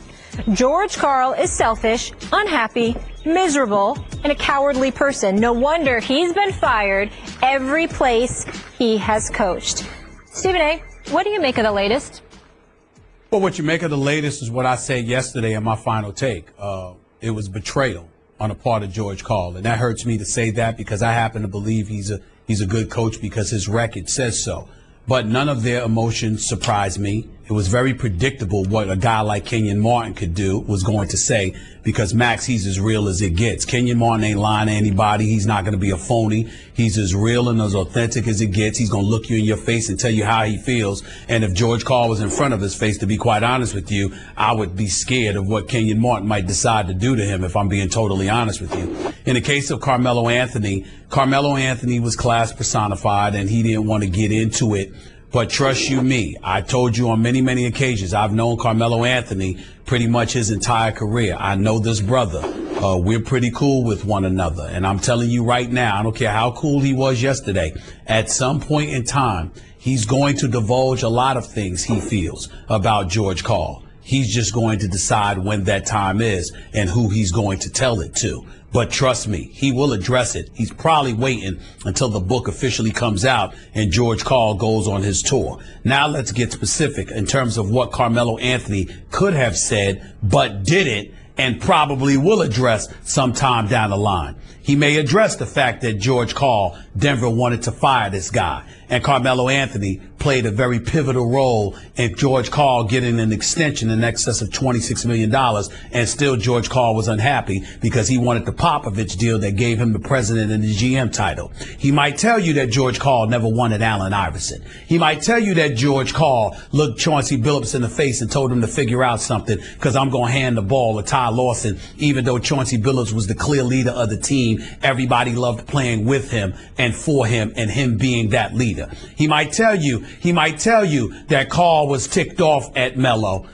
[SPEAKER 2] George Karl is selfish, unhappy, miserable, and a cowardly person. No wonder he's been fired every place he has coached. Stephen A., what do you make of the latest?
[SPEAKER 5] Well, what you make of the latest is what I said yesterday in my final take. It was betrayal on the part of George Karl, and that hurts me to say that because I happen to believe he's a good coach because his record says so. But none of their emotions surprised me. It was very predictable what a guy like Kenyon Martin was going to say, because Max, he's as real as it gets. Kenyon Martin ain't lying to anybody. He's not going to be a phony. He's as real and as authentic as it gets. He's going to look you in your face and tell you how he feels. And if George Karl was in front of his face, to be quite honest with you, I would be scared of what Kenyon Martin might decide to do to him, if I'm being totally honest with you. In the case of Carmelo Anthony was class personified, and he didn't want to get into it. But trust you me, I told you on many, many occasions, I've known Carmelo Anthony pretty much his entire career. I know this brother. We're pretty cool with one another. And I'm telling you right now, I don't care how cool he was yesterday, at some point in time, he's going to divulge a lot of things he feels about George Karl. He's just going to decide when that time is and who he's going to tell it to. But trust me, he will address it. He's probably waiting until the book officially comes out and George Karl goes on his tour. Now let's get specific in terms of what Carmelo Anthony could have said, but didn't, and probably will address sometime down the line. He may address the fact that George Karl, Denver wanted to fire this guy, and Carmelo Anthony played a very pivotal role in George Karl getting an extension in excess of $26 million, and still George Karl was unhappy because he wanted the Popovich deal that gave him the president and the GM title. He might tell you that George Karl never wanted Allen Iverson. He might tell you that George Karl looked Chauncey Billups in the face and told him to figure out something because I'm going to hand the ball to Ty Lawson, even though Chauncey Billups was the clear leader of the team. Everybody loved playing with him and for him and him being that leader. He might tell you that Karl was ticked off at Melo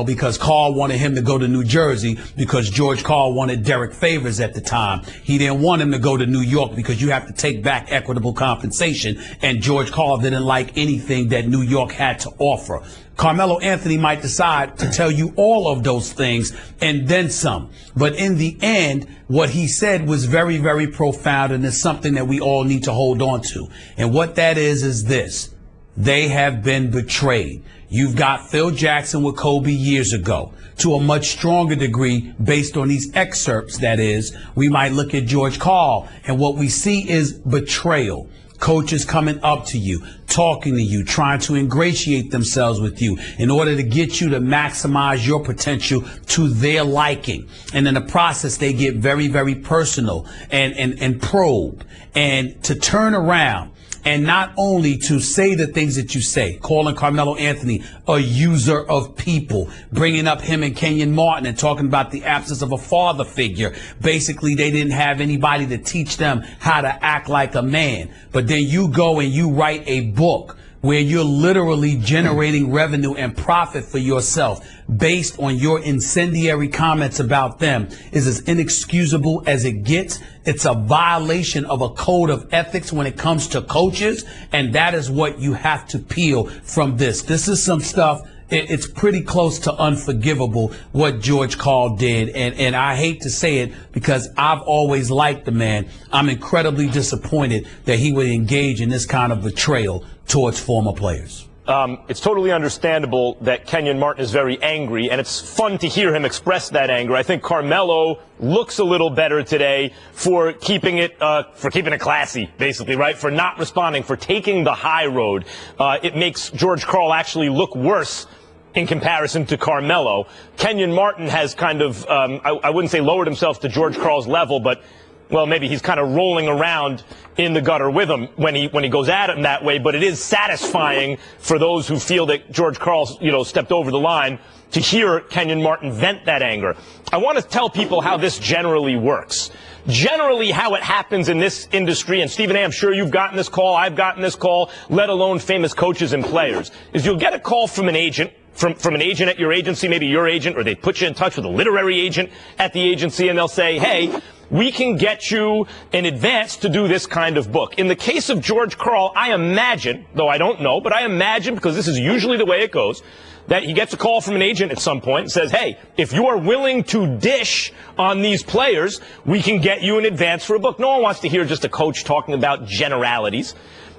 [SPEAKER 5] because Karl wanted him to go to New Jersey because George Karl wanted Derek Favors at the time. He didn't want him to go to New York because you have to take back equitable compensation, and George Karl didn't like anything that New York had to offer. Carmelo Anthony might decide to tell you all of those things and then some. But in the end, what he said was very, very profound, and it's something that we all need to hold on to. And what that is this. They have been betrayed. You've got Phil Jackson with Kobe years ago. To a much stronger degree, based on these excerpts, that is, we might look at George Karl, and what we see is betrayal. Coaches coming up to you, talking to you, trying to ingratiate themselves with you in order to get you to maximize your potential to their liking. And in the process, they get very, very personal and probe, and to turn around and not only to say the things that you say, calling Carmelo Anthony a user of people, bringing up him and Kenyon Martin and talking about the absence of a father figure. Basically, they didn't have anybody to teach them how to act like a man. But then you go and you write a book where you're literally generating revenue and profit for yourself based on your incendiary comments about them is as inexcusable as it gets. It's a violation of a code of ethics when it comes to coaches, and that is what you have to peel from this. This is some stuff. It's pretty close to unforgivable what George Karl did, and I hate to say it because I've always liked the man. I'm incredibly disappointed that he would engage in this kind of betrayal towards former players.
[SPEAKER 3] it's totally understandable that Kenyon Martin is very angry, and it's fun to hear him express that anger. I think Carmelo looks a little better today for keeping it classy, basically, right? For not responding, for taking the high road. It makes George Karl actually look worse in comparison to Carmelo. Kenyon Martin has kind of, I wouldn't say lowered himself to George Karl's level, but well, maybe he's kind of rolling around in the gutter with him when he goes at him that way. But it is satisfying for those who feel that George Karl, stepped over the line to hear Kenyon Martin vent that anger. I want to tell people how this generally works. Generally, how it happens in this industry, and Stephen A., I'm sure you've gotten this call, I've gotten this call, let alone famous coaches and players, is you'll get a call from an agent, from an agent at your agency, maybe your agent, or they put you in touch with a literary agent at the agency, and they'll say, hey, we can get you in advance to do this kind of book. In the case of George Karl, I imagine, though I don't know, but I imagine, because this is usually the way it goes, that he gets a call from an agent at some point and says, hey, if you are willing to dish on these players, we can get you in advance for a book. No one wants to hear just a coach talking about generalities.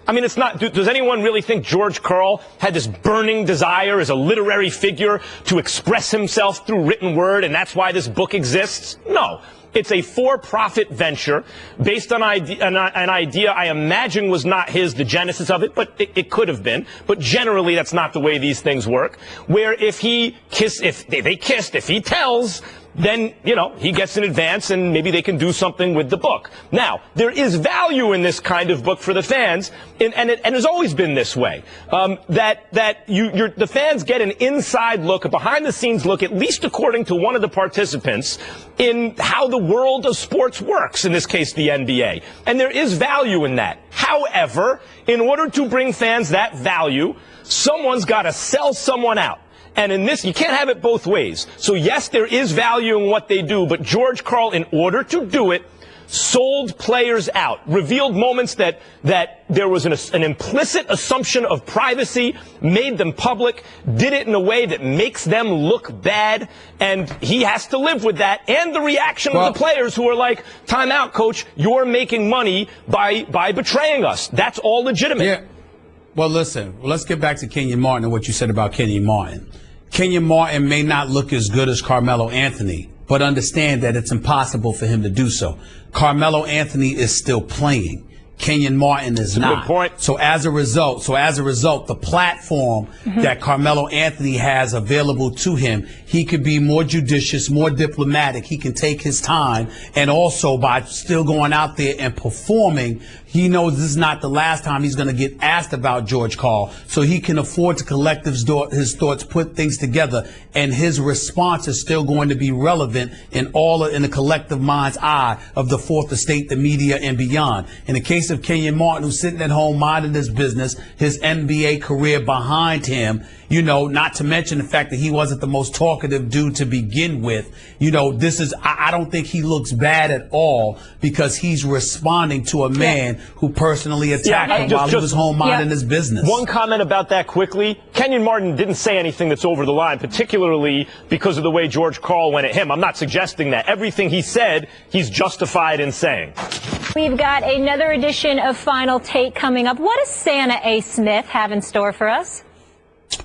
[SPEAKER 3] I mean, it's not, does anyone really think George Karl had this burning desire as a literary figure to express himself through written word, and that's why this book exists? No. It's a for-profit venture based on an idea I imagine was not his, the genesis of it, but it could have been. But generally, that's not the way these things work. Where if they kissed, if he tells, then, he gets an advance and maybe they can do something with the book. Now, there is value in this kind of book for the fans, and it has always been this way. The fans get an inside look, a behind-the-scenes look, at least according to one of the participants, in how the world of sports works, in this case, the NBA. And there is value in that. However, in order to bring fans that value, someone's got to sell someone out. And in this, you can't have it both ways. So yes, there is value in what they do, but George Karl, in order to do it, sold players out, revealed moments that there was an implicit assumption of privacy, made them public, did it in a way that makes them look bad, and he has to live with that, and the reaction of the players who are like, time out, coach, you're making money by betraying us. That's all legitimate.
[SPEAKER 5] Yeah. Well, listen, let's get back to Kenyon Martin and what you said about Kenyon Martin. Kenyon Martin may not look as good as Carmelo Anthony, but understand that it's impossible for him to do so. Carmelo Anthony is still playing. Kenyon Martin is not.
[SPEAKER 3] Good point.
[SPEAKER 5] So as a result, the platform that Carmelo Anthony has available to him, he could be more judicious, more diplomatic. He can take his time, and also by still going out there and performing, he knows this is not the last time he's going to get asked about George Karl, so he can afford to collect his thoughts, put things together, and his response is still going to be relevant in the collective mind's eye of the fourth estate, the media, and beyond. In the case of Kenyon Martin, who's sitting at home minding his business, his NBA career behind him, not to mention the fact that he wasn't the most talkative dude to begin with. I don't think he looks bad at all, because he's responding to a man who personally attacked him while he was home minding his business.
[SPEAKER 3] One comment about that quickly. Kenyon Martin didn't say anything that's over the line, particularly because of the way George Karl went at him. I'm not suggesting that. Everything he said, he's justified in saying.
[SPEAKER 2] We've got another edition of Final Take coming up. What does Santa A. Smith have in store for us?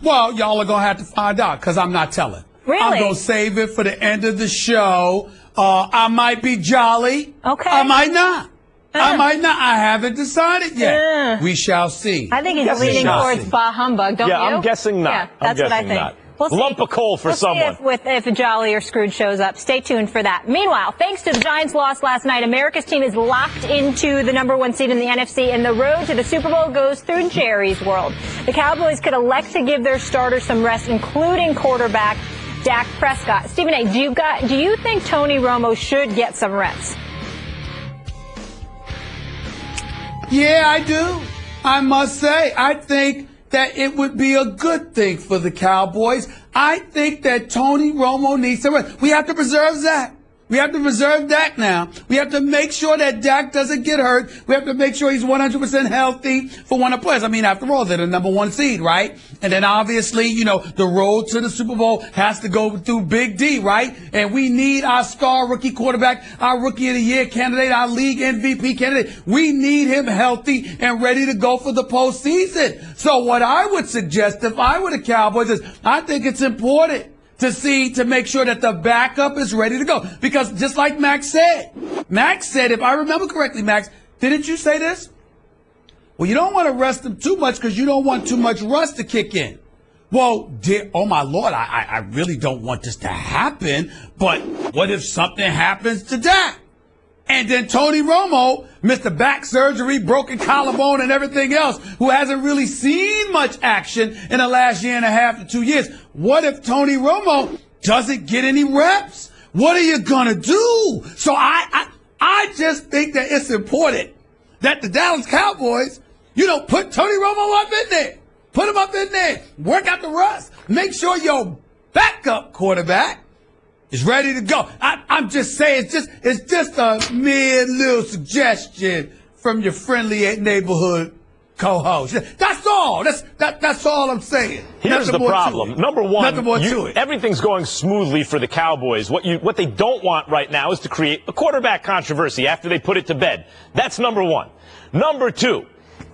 [SPEAKER 5] Well, y'all are going to have to find out, because I'm not telling.
[SPEAKER 2] Really?
[SPEAKER 5] I'm going to save it for the end of the show. I might be jolly.
[SPEAKER 2] Okay.
[SPEAKER 5] I might not. I might not. I haven't decided yet. We shall see.
[SPEAKER 2] I think he's leaning towards bah humbug, don't you?
[SPEAKER 3] Yeah, I'm guessing not.
[SPEAKER 2] Yeah, that's what I think.
[SPEAKER 3] Not.
[SPEAKER 2] We'll
[SPEAKER 3] lump of coal for someone.
[SPEAKER 2] See if Jolly or Scrooge shows up. Stay tuned for that. Meanwhile, thanks to the Giants' loss last night, America's team is locked into the #1 seed in the NFC, and the road to the Super Bowl goes through Jerry's world. The Cowboys could elect to give their starters some rest, including quarterback Dak Prescott. Stephen A., do you think Tony Romo should get some reps?
[SPEAKER 5] Yeah, I do. I must say, I think that it would be a good thing for the Cowboys. I think that Tony Romo needs some rest. We have to preserve Zach. We have to preserve Dak now. We have to make sure that Dak doesn't get hurt. We have to make sure he's 100% healthy for one of the players. I mean, after all, they're the number 1 seed, right? And then obviously, you know, the road to the Super Bowl has to go through Big D, right? And we need our star rookie quarterback, our Rookie of the Year candidate, our league MVP candidate. We need him healthy and ready to go for the postseason. So what I would suggest if I were the Cowboys is I think it's important to make sure that the backup is ready to go. Because just like Max said, if I remember correctly, Max, didn't you say this? Well, you don't want to rest him too much because you don't want too much rust to kick in. Well, oh my Lord, I really don't want this to happen, but what if something happens to Dak? And then Tony Romo, Mr. Back Surgery, broken collarbone, and everything else, who hasn't really seen much action in the last year and a half to 2 years. What if Tony Romo doesn't get any reps? What are you gonna do? So I just think that it's important that the Dallas Cowboys, you know, put Tony Romo up in there. Put him up in there. Work out the rust. Make sure your backup quarterback is ready to go. I'm just saying, it's just a mere little suggestion from your friendly neighborhood co-host. That's all. That's all I'm saying.
[SPEAKER 3] Here's the problem. Number one,
[SPEAKER 5] nothing more to it.
[SPEAKER 3] Everything's going smoothly for the Cowboys. What they don't want right now is to create a quarterback controversy after they put it to bed. That's number one. Number two,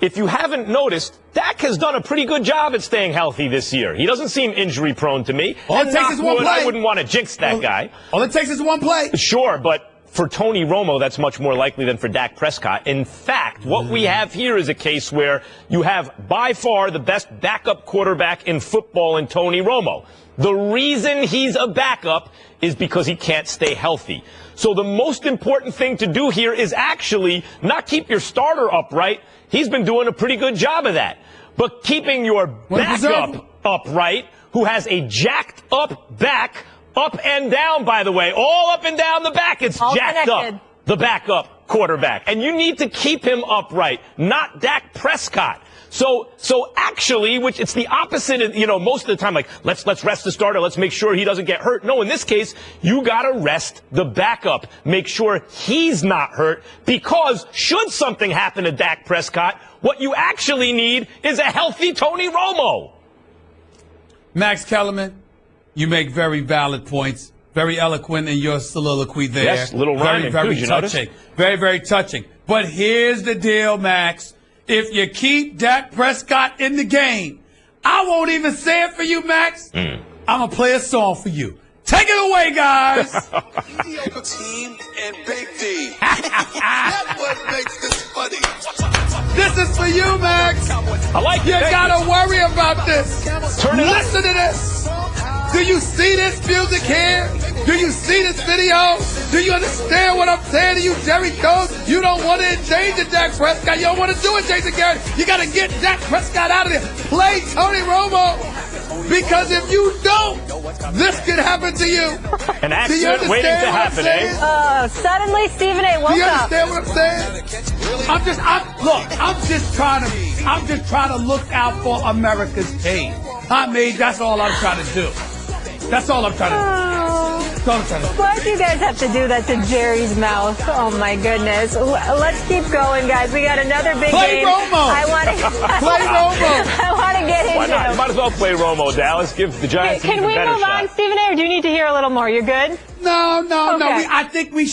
[SPEAKER 3] if you haven't noticed, Dak has done a pretty good job at staying healthy this year. He doesn't seem injury-prone to me.
[SPEAKER 5] All it takes is one play.
[SPEAKER 3] I wouldn't want to jinx that guy.
[SPEAKER 5] All it takes is one play.
[SPEAKER 3] Sure, but for Tony Romo, that's much more likely than for Dak Prescott. In fact, what we have here is a case where you have by far the best backup quarterback in football in Tony Romo. The reason he's a backup is because he can't stay healthy. So the most important thing to do here is actually not keep your starter upright. He's been doing a pretty good job of that. But keeping your backup upright, who has a jacked up back, up and down, by the way, all up and down the back, it's all jacked connected. Up, the backup quarterback. And you need to keep him upright, not Dak Prescott. So actually, which it's the opposite of, you know, most of the time, like, let's rest the starter, let's make sure he doesn't get hurt. No, in this case, you gotta rest the backup. Make sure he's not hurt, because should something happen to Dak Prescott, what you actually need is a healthy Tony Romo.
[SPEAKER 5] Max Kellerman, you make very valid points. Very eloquent in your soliloquy there.
[SPEAKER 3] Yes, little rhyming,
[SPEAKER 5] very
[SPEAKER 3] too,
[SPEAKER 5] touching. Very, very touching. But here's the deal, Max. If you keep Dak Prescott in the game, I won't even say it for you, Max. I'm going to play a song for you. Take it away, guys.
[SPEAKER 8] Team and Big D. That's what makes this funny.
[SPEAKER 5] This is for you, Max.
[SPEAKER 3] I like it.
[SPEAKER 5] You got to worry about this. Listen to this. Do you see this music here? Do you see this video? Do you understand what I'm saying to you, Jerry Jones? You don't want to endanger Dak Prescott. You don't want to do it, Jason Garrett. You got to get Dak Prescott out of there. Play Tony Romo. Because if you don't, this could happen to you.
[SPEAKER 3] An accident waiting to happen, eh?
[SPEAKER 2] Suddenly, Stephen A. woke up.
[SPEAKER 5] Do you understand what I'm saying? I'm just trying to look out for America's team. That's all I'm trying to do. That's all I'm trying to do. That's all I'm trying to do.
[SPEAKER 2] Why do you guys have to do that to Jerry's mouth? Oh, my goodness. Let's keep going, guys. We got another big
[SPEAKER 5] play
[SPEAKER 2] game.
[SPEAKER 5] Romo. Play Romo.
[SPEAKER 2] I want to get into.
[SPEAKER 3] Why not? You might as well play Romo, Dallas. Give the Giants a better shot.
[SPEAKER 2] Can we move on, Stephen A., or do you need to hear a little more? You're good?
[SPEAKER 5] No.
[SPEAKER 2] Okay.
[SPEAKER 5] I think we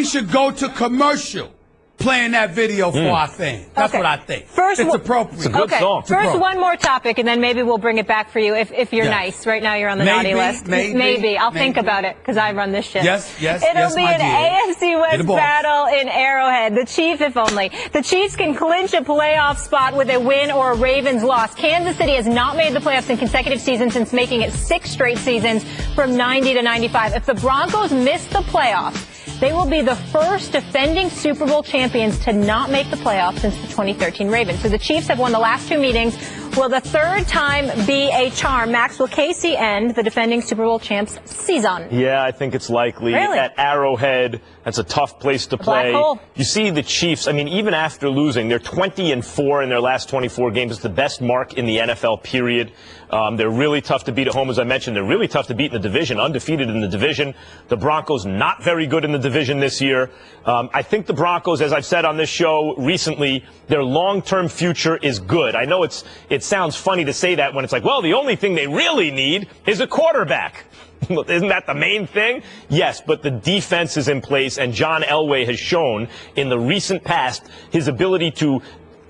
[SPEAKER 5] should go to commercial. Playing that video for our fans. That's what I think. It's appropriate.
[SPEAKER 3] It's a good song.
[SPEAKER 2] First, one more topic, and then maybe we'll bring it back for you if you're nice. Right now, you're on the naughty list. Maybe. I'll think about it, because I run this ship.
[SPEAKER 5] Yes,
[SPEAKER 2] It'll be an AFC West battle in Arrowhead. The Chiefs, if only. The Chiefs can clinch a playoff spot with a win or a Ravens loss. Kansas City has not made the playoffs in consecutive seasons since making it 6 straight seasons from 90 to 95. If the Broncos miss the playoffs, they will be the first defending Super Bowl champions to not make the playoffs since the 2013 Ravens. So the Chiefs have won the last 2 meetings Will the third time be a charm? Max, will KC end the defending Super Bowl champs season?
[SPEAKER 3] Yeah, I think it's likely.
[SPEAKER 2] Really?
[SPEAKER 3] At Arrowhead, that's a tough place to play.
[SPEAKER 2] Black hole.
[SPEAKER 3] You see the Chiefs, I mean, even after losing, they're 20-4 in their last 24 games. It's the best mark in the NFL, period. They're really tough to beat at home, as I mentioned. They're really tough to beat in the division, undefeated in the division. The Broncos not very good in the division this year. I think the Broncos, as I've said on this show recently, their long-term future is good. I know it sounds funny to say that when it's like, well, the only thing they really need is a quarterback. Isn't that the main thing? Yes, but the defense is in place, and John Elway has shown in the recent past his ability to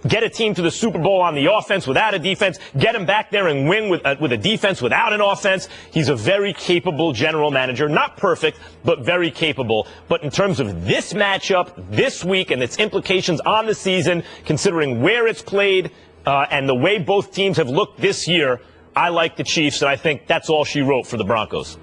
[SPEAKER 3] get a team to the Super Bowl on the offense without a defense, get them back there and win with a defense without an offense. He's a very capable general manager. Not perfect, but very capable. But in terms of this matchup this week and its implications on the season, considering where it's played and the way both teams have looked this year, I like the Chiefs, and I think that's all she wrote for the Broncos.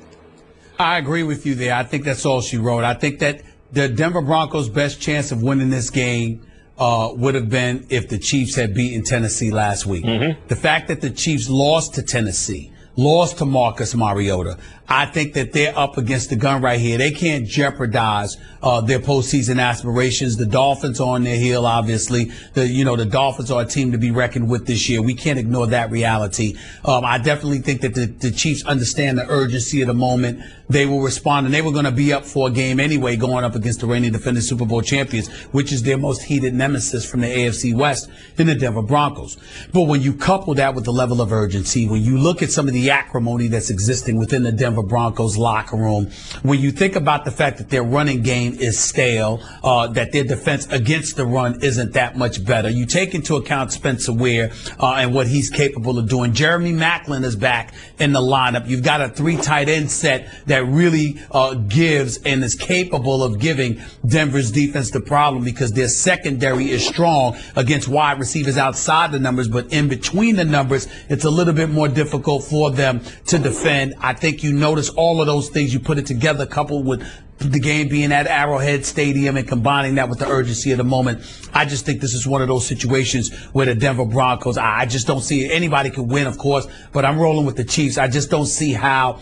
[SPEAKER 5] I agree with you there. I think that's all she wrote. I think that the Denver Broncos' best chance of winning this game would have been if the Chiefs had beaten Tennessee last week. Mm-hmm. The fact that the Chiefs lost to Tennessee, lost to Marcus Mariota, I think that they're up against the gun right here. They can't jeopardize their postseason aspirations. The Dolphins are on their heel, obviously. The Dolphins are a team to be reckoned with this year. We can't ignore that reality. I definitely think that the Chiefs understand the urgency of the moment. They will respond, and they were going to be up for a game anyway, going up against the reigning defending Super Bowl champions, which is their most heated nemesis from the AFC West in the Denver Broncos. But when you couple that with the level of urgency, when you look at some of the acrimony that's existing within the Denver Broncos locker room, when you think about the fact that their running game is stale, that their defense against the run isn't that much better, you take into account Spencer Ware and what he's capable of doing. Jeremy Maclin is back in the lineup. You've got a 3 tight end set that really gives and is capable of giving Denver's defense the problem, because their secondary is strong against wide receivers outside the numbers, but in between the numbers, it's a little bit more difficult for them to defend. I think you notice all of those things. You put it together, coupled with the game being at Arrowhead Stadium and combining that with the urgency of the moment. I just think this is one of those situations where the Denver Broncos, I just don't see it. Anybody could win, of course, but I'm rolling with the Chiefs. I just don't see how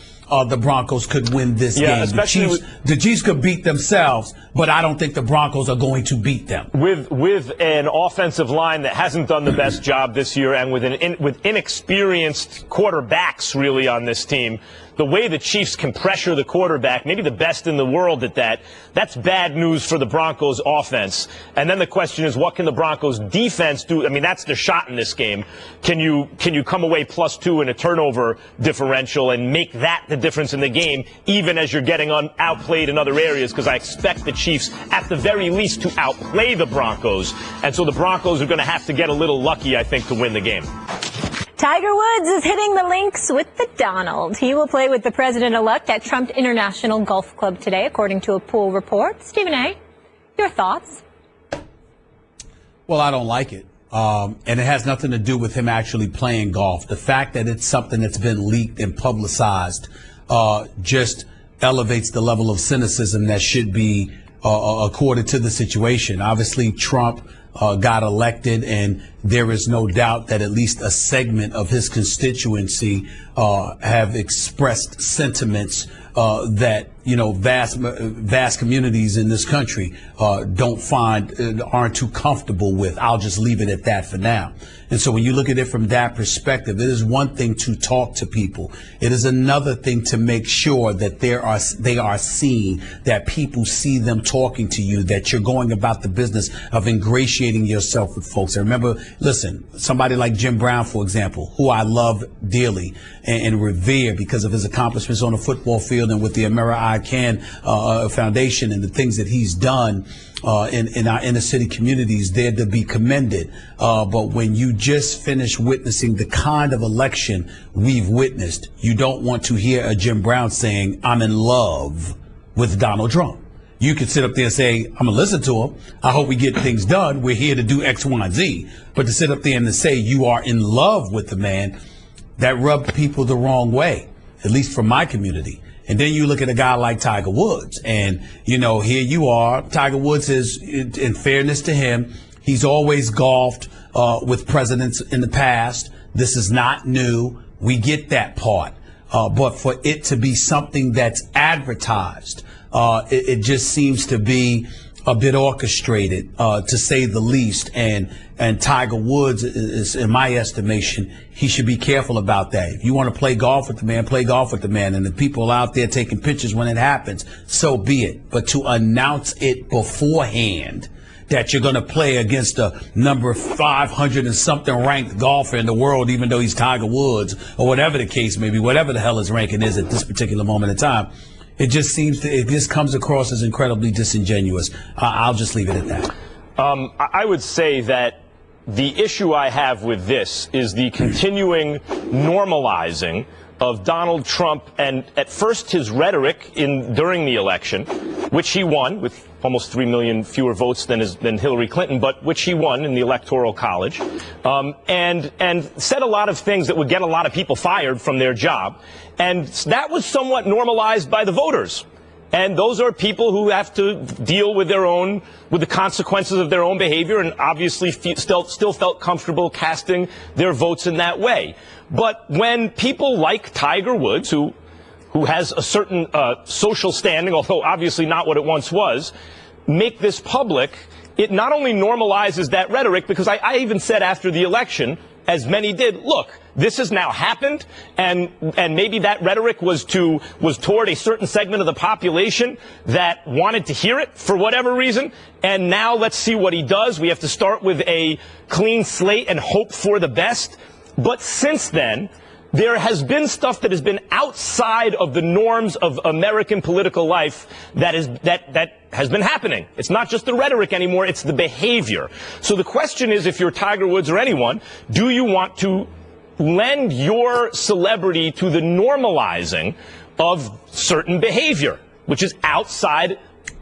[SPEAKER 5] the Broncos could win this game. The Chiefs could beat themselves, but I don't think the Broncos are going to beat them.
[SPEAKER 3] With an offensive line that hasn't done the best job this year, and with inexperienced quarterbacks really on this team, the way the Chiefs can pressure the quarterback, maybe the best in the world at that, that's bad news for the Broncos offense. And then the question is, what can the Broncos defense do? I mean, that's the shot in this game. Can you come away +2 in a turnover differential and make that the difference in the game, even as you're getting outplayed in other areas? Because I expect the Chiefs, at the very least, to outplay the Broncos. And so the Broncos are going to have to get a little lucky, I think, to win the game.
[SPEAKER 2] Tiger Woods is hitting the links with the Donald. He will play with the president-elect at Trump International Golf Club today, according to a pool report. Stephen A., your thoughts?
[SPEAKER 5] Well, I don't like it. And it has nothing to do with him actually playing golf. The fact that it's something that's been leaked and publicized just elevates the level of cynicism that should be accorded to the situation. Obviously, Trump got elected, and there is no doubt that at least a segment of his constituency have expressed sentiments that, vast communities in this country aren't too comfortable with. I'll just leave it at that for now. And so when you look at it from that perspective, it is one thing to talk to people. It is another thing to make sure that they are seen, that people see them talking to you, that you're going about the business of ingratiating yourself with folks. I remember, listen, somebody like Jim Brown, for example, who I love dearly and revere because of his accomplishments on the football field and with the America I Can Foundation and the things that he's done in our inner city communities, they're to be commended. But when you just finish witnessing the kind of election we've witnessed, you don't want to hear a Jim Brown saying, I'm in love with Donald Trump. You can sit up there and say, I'm going to listen to him. I hope we get things done. We're here to do X, Y, and Z. But to sit up there and to say you are in love with the man, that rubbed people the wrong way, at least from my community. And then you look at a guy like Tiger Woods, and, here you are. Tiger Woods is, in fairness to him, he's always golfed with presidents in the past. This is not new. We get that part. But for it to be something that's advertised, it just seems to be a bit orchestrated, to say the least. And Tiger Woods is, in my estimation, he should be careful about that. If you want to play golf with the man, play golf with the man. And the people out there taking pictures when it happens, so be it. But to announce it beforehand that you're going to play against a number 500 and something ranked golfer in the world, even though he's Tiger Woods, or whatever the case may be, whatever the hell his ranking is at this particular moment in time, it just comes across as incredibly disingenuous. I'll just leave it at that.
[SPEAKER 3] I would say that the issue I have with this is the continuing normalizing of Donald Trump, and at first his rhetoric during the election, which he won with almost 3 million fewer votes than Hillary Clinton, but which he won in the Electoral College, and said a lot of things that would get a lot of people fired from their job. And that was somewhat normalized by the voters. And those are people who have to deal with the consequences of their own behavior, and obviously still felt comfortable casting their votes in that way. But when people like Tiger Woods, who has a certain social standing, although obviously not what it once was, make this public, it not only normalizes that rhetoric, because I even said after the election, as many did, look, this has now happened, and maybe that rhetoric was toward a certain segment of the population that wanted to hear it for whatever reason, and now let's see what he does. We have to start with a clean slate and hope for the best. But since then, there has been stuff that has been outside of the norms of American political life that has been happening. It's not just the rhetoric anymore, it's the behavior. So the question is, if you're Tiger Woods or anyone, do you want to lend your celebrity to the normalizing of certain behavior, which is outside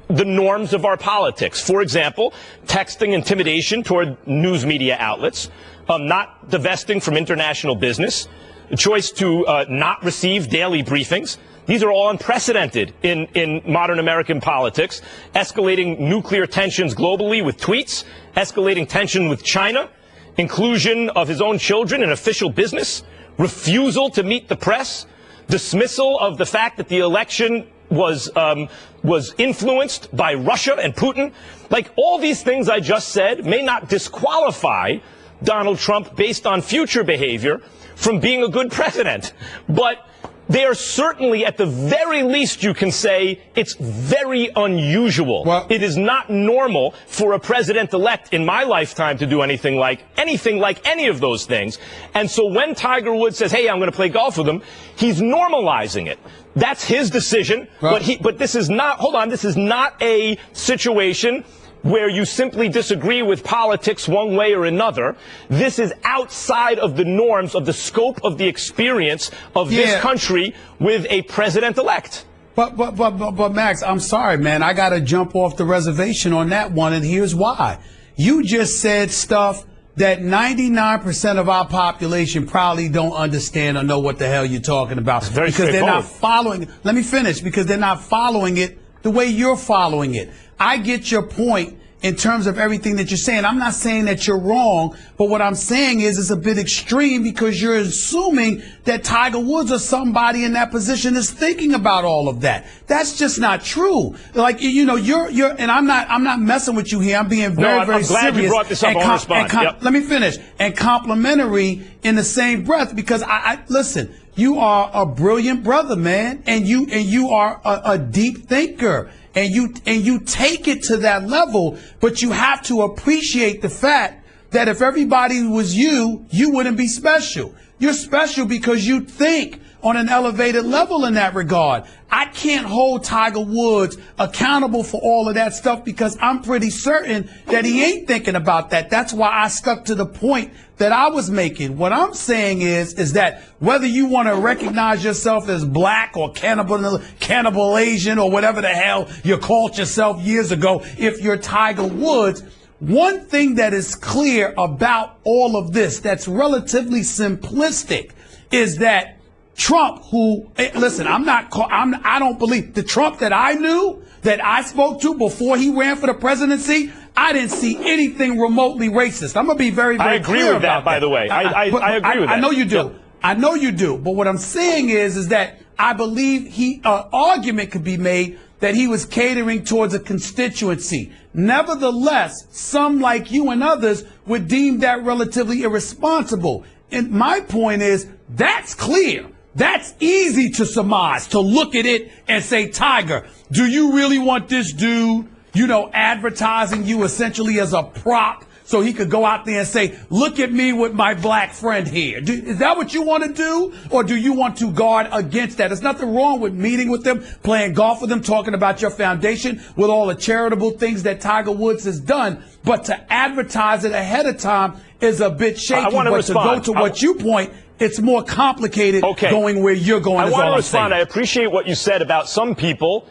[SPEAKER 3] the norms of our politics? For example, texting intimidation toward news media outlets, not divesting from international business, the choice to not receive daily briefings. These are all unprecedented in modern American politics. Escalating nuclear tensions globally with tweets, escalating tension with China, inclusion of his own children in official business, refusal to meet the press, dismissal of the fact that the election was influenced by Russia and Putin. Like, all these things I just said may not disqualify Donald Trump based on future behavior from being a good president, but they are certainly, at the very least, you can say it's very unusual. Well, it is not normal for a president-elect in my lifetime to do anything like any of those things. And so when Tiger Woods says, hey, I'm going to play golf with him, he's normalizing it. That's his decision. Well, but this is not, hold on, this is not a situation where you simply disagree with politics one way or another. This is outside of the norms of the scope of the experience of this country with a president-elect.
[SPEAKER 5] But Max, I'm sorry, man. I got to jump off the reservation on that one, and here's why. You just said stuff that 99% of our population probably don't understand or know what the hell you're talking about. Because they're not following. Let me finish. Because they're not following it the way you're following it. I get your point in terms of everything that you're saying. I'm not saying that you're wrong, but what I'm saying is it's a bit extreme because you're assuming that Tiger Woods or somebody in that position is thinking about all of that. That's just not true. Like, you know, you're, and I'm not messing with you here. I'm being very, very serious.
[SPEAKER 3] I'm glad you brought this up. I'll respond.
[SPEAKER 5] Let me finish. And complimentary in the same breath, because I listen, you are a brilliant brother, man, and you are a deep thinker. And you take it to that level, but you have to appreciate the fact that if everybody was you wouldn't be special. You're special because you think on an elevated level in that regard. I can't hold Tiger Woods accountable for all of that stuff because I'm pretty certain that he ain't thinking about that. That's why I stuck to the point that I was making. What I'm saying is that whether you want to recognize yourself as black or cannibal Asian or whatever the hell you called yourself years ago, if you're Tiger Woods, one thing that is clear about all of this that's relatively simplistic is that Trump, who, listen, I don't believe the Trump that I knew, that I spoke to before he ran for the presidency, I didn't see anything remotely racist. I'm going to be very, very
[SPEAKER 3] I agree
[SPEAKER 5] clear
[SPEAKER 3] with that,
[SPEAKER 5] about
[SPEAKER 3] by the way. I agree with that.
[SPEAKER 5] I know you do.
[SPEAKER 3] Yeah.
[SPEAKER 5] I know you do. But what I'm saying is that I believe argument could be made that he was catering towards a constituency. Nevertheless, some like you and others would deem that relatively irresponsible. And my point is, that's clear. That's easy to surmise, to look at it and say, Tiger, do you really want this dude, advertising you essentially as a prop so he could go out there and say, look at me with my black friend here? Is that what you want to do? Or do you want to guard against that? There's nothing wrong with meeting with them, playing golf with them, talking about your foundation, with all the charitable things that Tiger Woods has done. But to advertise it ahead of time is a bit shaky.
[SPEAKER 3] I want to respond.
[SPEAKER 5] To go to what you point, it's more complicated going where you're going.
[SPEAKER 3] I want to respond. I appreciate what you said about some people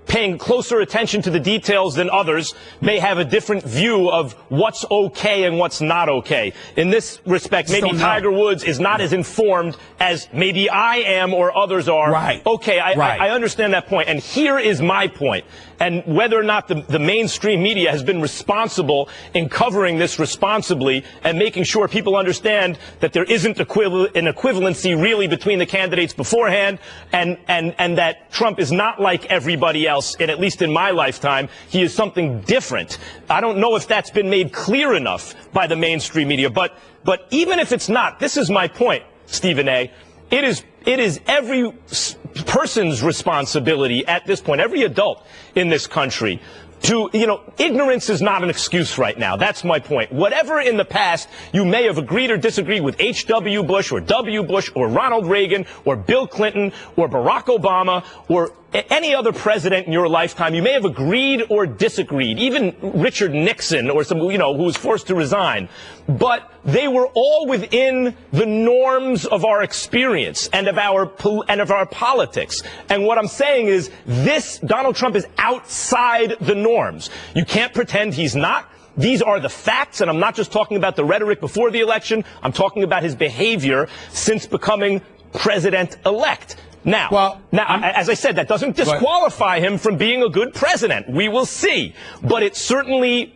[SPEAKER 3] paying closer attention to the details than others may have a different view of what's okay and what's not okay. In this respect, maybe Tiger Woods is not as informed as maybe I am or others are.
[SPEAKER 5] Right.
[SPEAKER 3] Okay, I understand that point. And here is my point. And whether or not the mainstream media has been responsible in covering this responsibly and making sure people understand that there isn't an equivalency really between the candidates beforehand and that Trump is not like everybody else, and at least in my lifetime, he is something different. I don't know if that's been made clear enough by the mainstream media, but even if it's not, this is my point, Stephen A. It is every person's responsibility at this point, every adult in this country, to, ignorance is not an excuse right now. That's my point. Whatever in the past you may have agreed or disagreed with H.W. Bush or W. Bush or Ronald Reagan or Bill Clinton or Barack Obama or any other president in your lifetime, you may have agreed or disagreed, even Richard Nixon or some, who was forced to resign. But they were all within the norms of our experience and of our politics. And what I'm saying is Donald Trump is outside the norms. You can't pretend he's not. These are the facts, and I'm not just talking about the rhetoric before the election. I'm talking about his behavior since becoming president-elect. Now, as I said, that doesn't disqualify him from being a good president. We will see. But it certainly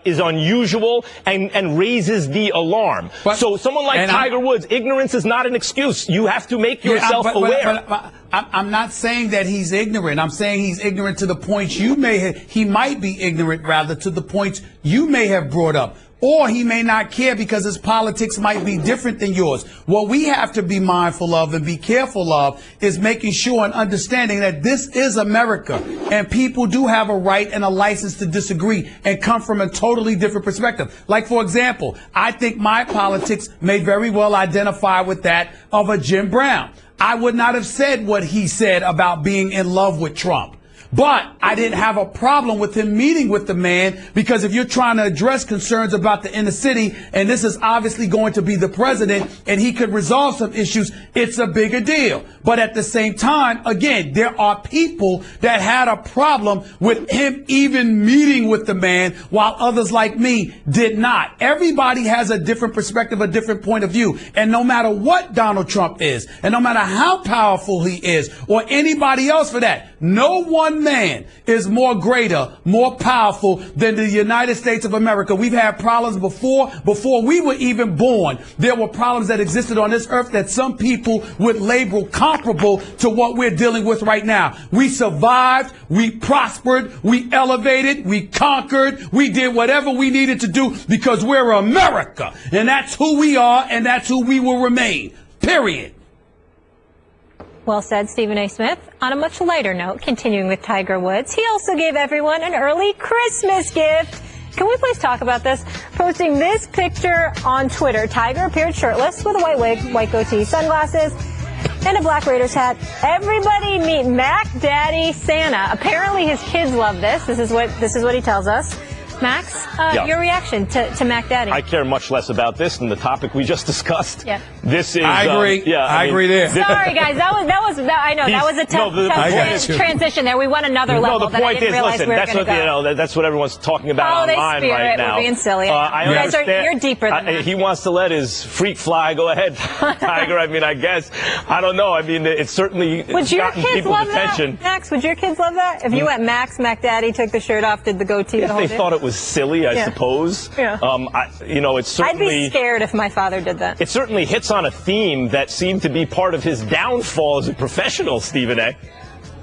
[SPEAKER 3] is unusual and raises the alarm. So someone like Tiger Woods, ignorance is not an excuse. You have to make yourself aware.
[SPEAKER 5] But I'm not saying that he's ignorant. I'm saying he's ignorant to the points he might be ignorant, rather, to the points you may have brought up. Or he may not care because his politics might be different than yours. What we have to be mindful of and be careful of is making sure and understanding that this is America, and people do have a right and a license to disagree and come from a totally different perspective. Like, for example, I think my politics may very well identify with that of a Jim Brown. I would not have said what he said about being in love with Trump. But I didn't have a problem with him meeting with the man, because if you're trying to address concerns about the inner city, and this is obviously going to be the president, and he could resolve some issues, it's a bigger deal. But at the same time, again, there are people that had a problem with him even meeting with the man, while others like me did not. Everybody has a different perspective, a different point of view. And no matter what Donald Trump is, and no matter how powerful he is, or anybody else for that, no one man is more greater, more powerful than the United States of America. We've had problems before we were even born. There were problems that existed on this earth that some people would label comparable to what we're dealing with right now. We survived, we prospered, we elevated, we conquered, we did whatever we needed to do because we're America. And that's who we are, and that's who we will remain. Period.
[SPEAKER 2] Well said, Stephen A. Smith. On a much lighter note, continuing with Tiger Woods, he also gave everyone an early Christmas gift. Can we please talk about this? Posting this picture on Twitter, Tiger appeared shirtless with a white wig, white goatee, sunglasses, and a black Raiders hat. Everybody meet Mac Daddy Santa. Apparently his kids love this. This is what he tells us. Max, your reaction to Mac Daddy?
[SPEAKER 3] I care much less about this than the topic we just discussed.
[SPEAKER 2] Yeah.
[SPEAKER 3] This is.
[SPEAKER 5] I agree. I agree there.
[SPEAKER 2] Sorry, guys. That was a tough transition there. We went another level.
[SPEAKER 3] No, the point is, listen, that's what everyone's talking about online right now.
[SPEAKER 2] We're being silly.
[SPEAKER 3] I understand.
[SPEAKER 2] You're deeper than that.
[SPEAKER 3] He wants to let his freak fly. Go ahead, Tiger. I mean, I guess. I don't know. I mean, it's certainly gotten people's attention.
[SPEAKER 2] Max, would your kids love that? If you went Mac Daddy, took the shirt off, did the goatee, the whole
[SPEAKER 3] thing? If they thought it was was silly, I suppose.
[SPEAKER 2] Yeah.
[SPEAKER 3] It's certainly.
[SPEAKER 2] I'd be scared if my father did that.
[SPEAKER 3] It certainly hits on a theme that seemed to be part of his downfall as a professional, Stephen A.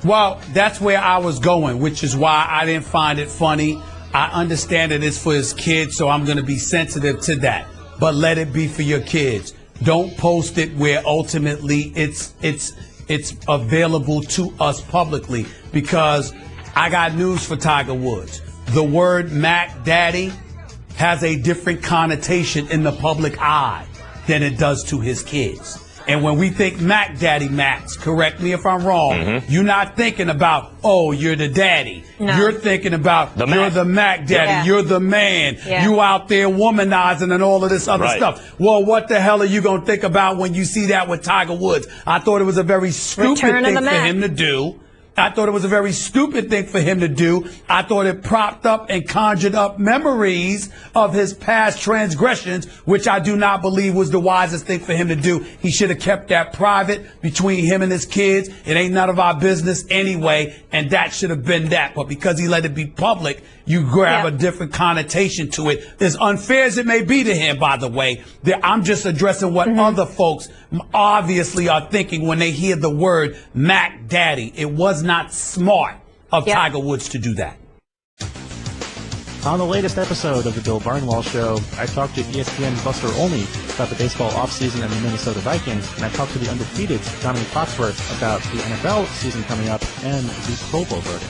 [SPEAKER 5] Well, that's where I was going, which is why I didn't find it funny. I understand that it's for his kids, so I'm going to be sensitive to that. But let it be for your kids. Don't post it where ultimately it's available to us publicly, because I got news for Tiger Woods. The word Mac Daddy has a different connotation in the public eye than it does to his kids. And when we think Mac Daddy, Max, correct me if I'm wrong, you're not thinking about, oh, you're the daddy.
[SPEAKER 2] No.
[SPEAKER 5] You're thinking about, you're the Mac Daddy,
[SPEAKER 2] Yeah.
[SPEAKER 5] you're the man, you out there womanizing and all of this other stuff. Well, what the hell are you going to think about when you see that with Tiger Woods? I thought it was a very stupid thing for him to do. I thought it was a very stupid thing for him to do. I thought it propped up and conjured up memories of his past transgressions, which I do not believe was the wisest thing for him to do. He should have kept that private between him and his kids. It ain't none of our business anyway, and that should have been that. But because he let it be public, you grab a different connotation to it. As unfair as it may be to him, by the way, I'm just addressing what other folks obviously are thinking when they hear the word Mac Daddy. It was not smart of Tiger Woods to do that.
[SPEAKER 9] On the latest episode of the Bill Barnwell Show, I talked to ESPN Buster Olney about the baseball offseason and the Minnesota Vikings, and I talked to the undefeated Johnny Foxworth about the NFL season coming up and the Pro Bowl voting.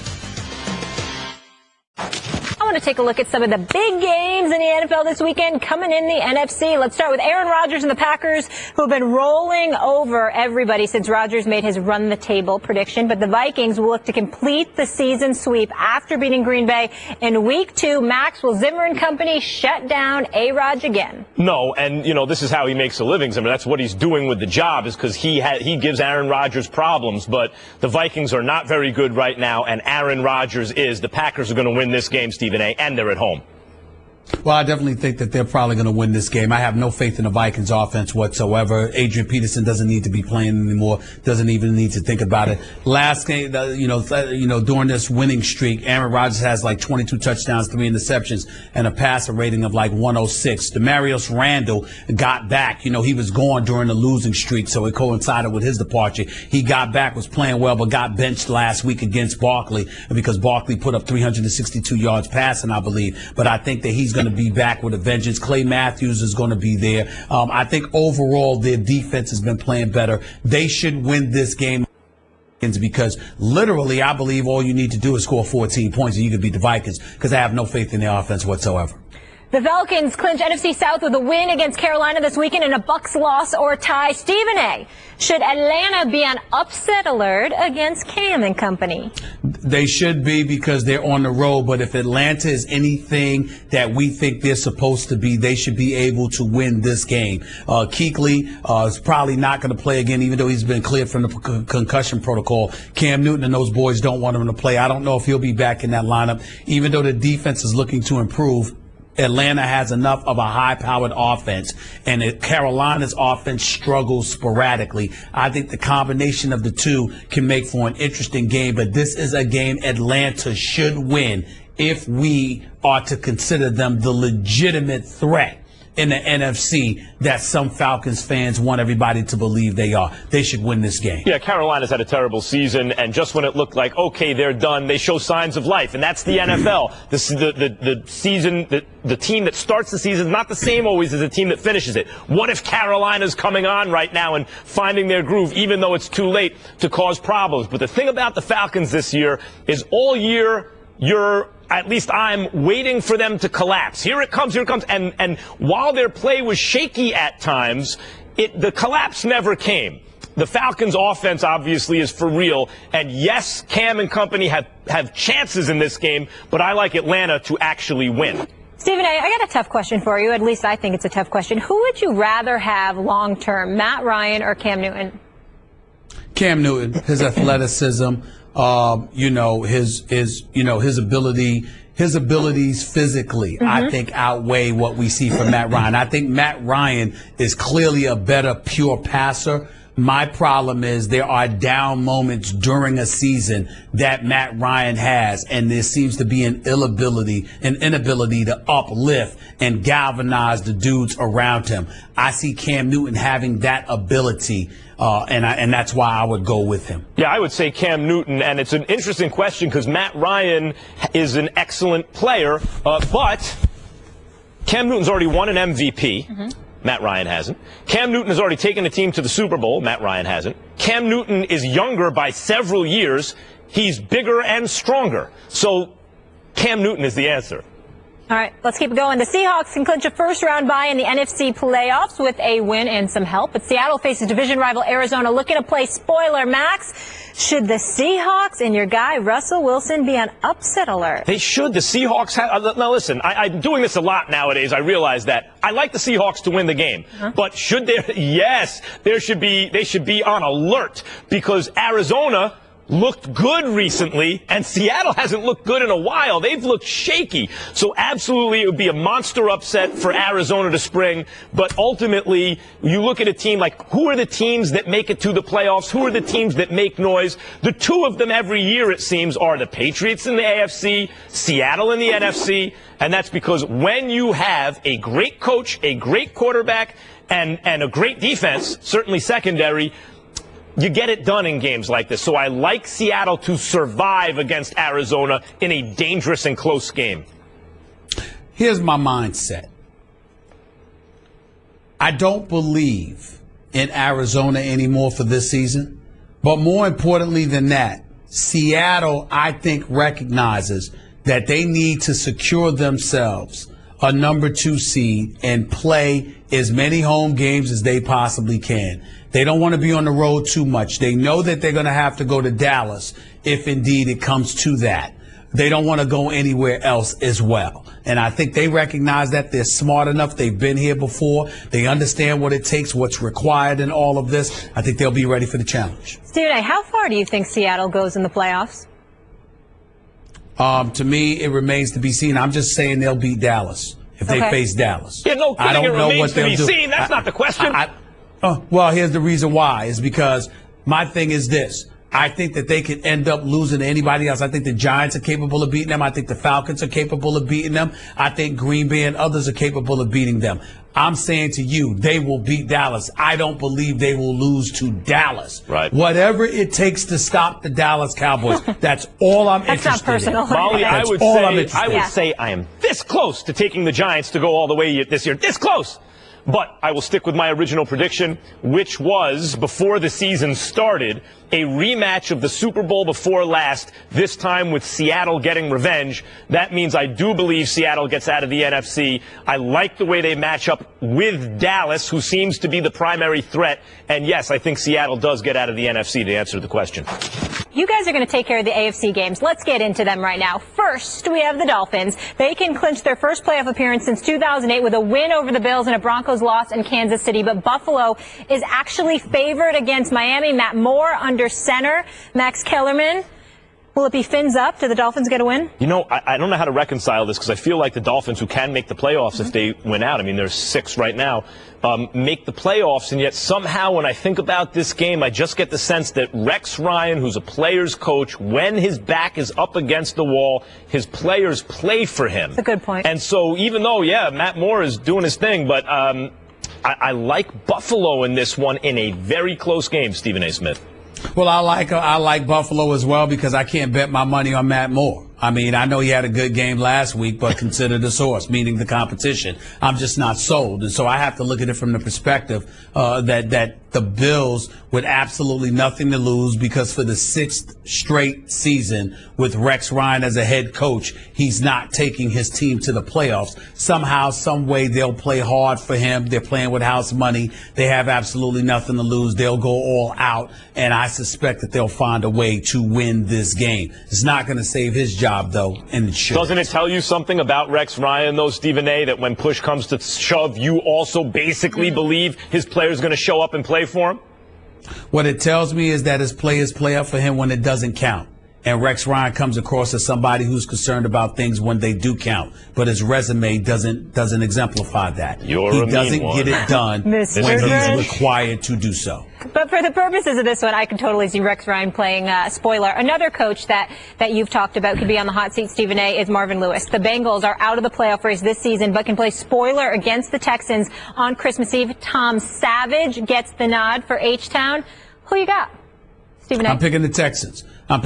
[SPEAKER 2] I want to take a look at some of the big games in the NFL this weekend coming in the NFC. Let's start with Aaron Rodgers and the Packers, who have been rolling over everybody since Rodgers made his run-the-table prediction. But the Vikings will look to complete the season sweep after beating Green Bay in Week 2. Maxwell Zimmer and company shut down A-Rod again.
[SPEAKER 3] No, and, this is how he makes a living. I mean, that's what he's doing with the job, is because he gives Aaron Rodgers problems. But the Vikings are not very good right now, and Aaron Rodgers is. The Packers are going to win this game, Stephen A., and they're at home.
[SPEAKER 5] Well, I definitely think that they're probably going to win this game. I have no faith in the Vikings offense whatsoever. Adrian Peterson doesn't need to be playing anymore. Doesn't even need to think about it. Last game, during this winning streak, Aaron Rodgers has like 22 touchdowns, 3 interceptions, and a passer rating of like 106. Demarius Randall got back. He was gone during the losing streak, so it coincided with his departure. He got back, was playing well, but got benched last week against Barkley because Barkley put up 362 yards passing, I believe. But I think that he's going to be back with a vengeance. Clay Matthews is going to be there. I think overall their defense has been playing better. They should win this game because literally I believe all you need to do is score 14 points and you can beat the Vikings, because I have no faith in their offense whatsoever.
[SPEAKER 2] The Falcons clinch NFC South with a win against Carolina this weekend in a Bucs loss or tie. Stephen A., should Atlanta be on upset alert against Cam and company?
[SPEAKER 5] They should be, because they're on the road. But if Atlanta is anything that we think they're supposed to be, they should be able to win this game. Kuechly is probably not going to play again, even though he's been cleared from the concussion protocol. Cam Newton and those boys don't want him to play. I don't know if he'll be back in that lineup, even though the defense is looking to improve. Atlanta has enough of a high-powered offense, and Carolina's offense struggles sporadically. I think the combination of the two can make for an interesting game, but this is a game Atlanta should win if we are to consider them the legitimate threat in the NFC that some Falcons fans want everybody to believe they are. They should win this game.
[SPEAKER 3] Yeah, Carolina's had a terrible season, and just when it looked like, okay, they're done, they show signs of life, and that's the NFL. The season, the team that starts the season is not the same always as the team that finishes it. What if Carolina's coming on right now and finding their groove, even though it's too late to cause problems? But the thing about the Falcons this year is all year at least I'm waiting for them to collapse. Here it comes. And while their play was shaky at times, the collapse never came. The Falcons' offense obviously is for real. And yes, Cam and company have chances in this game, but I like Atlanta to actually win.
[SPEAKER 2] Stephen A., I got a tough question for you. At least I think it's a tough question. Who would you rather have long-term, Matt Ryan or Cam Newton?
[SPEAKER 5] Cam Newton, his athleticism, his abilities physically, I think outweigh what we see from Matt Ryan. I think Matt Ryan is clearly a better pure passer, My problem is there are down moments during a season that Matt Ryan has, and there seems to be an inability to uplift and galvanize the dudes around him. I see Cam Newton having that ability, and that's why I would go with him.
[SPEAKER 3] Yeah, I would say Cam Newton, and it's an interesting question because Matt Ryan is an excellent player, but Cam Newton's already won an MVP. Mm-hmm. Matt Ryan hasn't. Cam Newton has already taken a team to the Super Bowl. Matt Ryan hasn't. Cam Newton is younger by several years. He's bigger and stronger. So Cam Newton is the answer.
[SPEAKER 2] All right, let's keep going. The Seahawks can clinch a first-round bye in the NFC playoffs with a win and some help. But Seattle faces division rival Arizona looking to play spoiler. Max, should the Seahawks and your guy Russell Wilson be on upset alert?
[SPEAKER 3] They should. The Seahawks have. Now, listen, I'm doing this a lot nowadays. I realize that. I like the Seahawks to win the game. But should there? Yes, they should be on alert because Arizona looked good recently, and Seattle hasn't looked good in a while. They've looked shaky. So absolutely it would be a monster upset for Arizona to spring. But ultimately, you look at a team like, who are the teams that make it to the playoffs? Who are the teams that make noise? The two of them every year, it seems, are the Patriots in the AFC, Seattle in the NFC. And that's because when you have a great coach, a great quarterback, and a great defense, certainly secondary, you get it done in games like this. So I like Seattle to survive against Arizona in a dangerous and close game.
[SPEAKER 5] Here's my mindset. I don't believe in Arizona anymore for this season. But more importantly than that, Seattle, I think, recognizes that they need to secure themselves a number 2 seed and play as many home games as they possibly can. They don't want to be on the road too much. They know that they're going to have to go to Dallas if indeed it comes to that. They don't want to go anywhere else as well. And I think they recognize that. They're smart enough. They've been here before. They understand what it takes, what's required in all of this. I think they'll be ready for the challenge.
[SPEAKER 2] Stephen A., how far do you think Seattle goes in the playoffs?
[SPEAKER 5] To me, it remains to be seen. I'm just saying they'll beat Dallas if they face Dallas.
[SPEAKER 3] Yeah, no kidding. It remains to be seen. That's not the question.
[SPEAKER 5] Well, here's the reason why. Is because my thing is this. I think that they could end up losing to anybody else. I think the Giants are capable of beating them. I think the Falcons are capable of beating them. I think Green Bay and others are capable of beating them. I'm saying to you, they will beat Dallas. I don't believe they will lose to Dallas.
[SPEAKER 3] Right.
[SPEAKER 5] Whatever it takes to stop the Dallas Cowboys, that's all I'm interested
[SPEAKER 2] not personal.
[SPEAKER 5] in.
[SPEAKER 3] Molly, I
[SPEAKER 5] That's
[SPEAKER 3] would
[SPEAKER 5] all I'm interested
[SPEAKER 3] I
[SPEAKER 5] in.
[SPEAKER 3] would say I am this close to taking the Giants to go all the way this year. This close. But I will stick with my original prediction, which was, before the season started, a rematch of the Super Bowl before last, this time with Seattle getting revenge. That means I do believe Seattle gets out of the NFC. I like the way they match up with Dallas, who seems to be the primary threat. And yes, I think Seattle does get out of the NFC, to answer the question.
[SPEAKER 2] You guys are going to take care of the AFC games. Let's get into them right now. First, we have the Dolphins. They can clinch their first playoff appearance since 2008 with a win over the Bills and a Broncos loss in Kansas City. But Buffalo is actually favored against Miami. Matt Moore under center. Max Kellerman. Will it be fins up? Do the Dolphins get a win?
[SPEAKER 3] You know, I don't know how to reconcile this because I feel like the Dolphins, who can make the playoffs if they win out, I mean, there's 6 right now, make the playoffs. And yet somehow when I think about this game, I just get the sense that Rex Ryan, who's a player's coach, when his back is up against the wall, his players play for him.
[SPEAKER 2] That's a good point.
[SPEAKER 3] And so even though, yeah, Matt Moore is doing his thing, but I like Buffalo in this one in a very close game, Stephen A. Smith.
[SPEAKER 5] Well, I like Buffalo as well because I can't bet my money on Matt Moore. I mean, I know he had a good game last week, but consider the source, meaning the competition. I'm just not sold. And so I have to look at it from the perspective that the Bills with absolutely nothing to lose because for the 6th straight season with Rex Ryan as a head coach, he's not taking his team to the playoffs. Somehow, some way, they'll play hard for him. They're playing with house money. They have absolutely nothing to lose. They'll go all out, and I suspect that they'll find a way to win this game. It's not going to save his job, though, and it should.
[SPEAKER 3] Doesn't it tell you something about Rex Ryan, though, Stephen A., that when push comes to shove, you also basically believe his player's going to show up and play for him?
[SPEAKER 5] What it tells me is that his players play up for him when it doesn't count. And Rex Ryan comes across as somebody who's concerned about things when they do count, but his resume doesn't exemplify that. He doesn't get it done when he's required to do so.
[SPEAKER 2] But for the purposes of this one, I can totally see Rex Ryan playing spoiler. Another coach that you've talked about could be on the hot seat, Stephen A., is Marvin Lewis. The Bengals are out of the playoff race this season, but can play spoiler against the Texans on Christmas Eve. Tom Savage gets the nod for H-Town. Who you got, Stephen A.?
[SPEAKER 5] I'm picking the Texans. I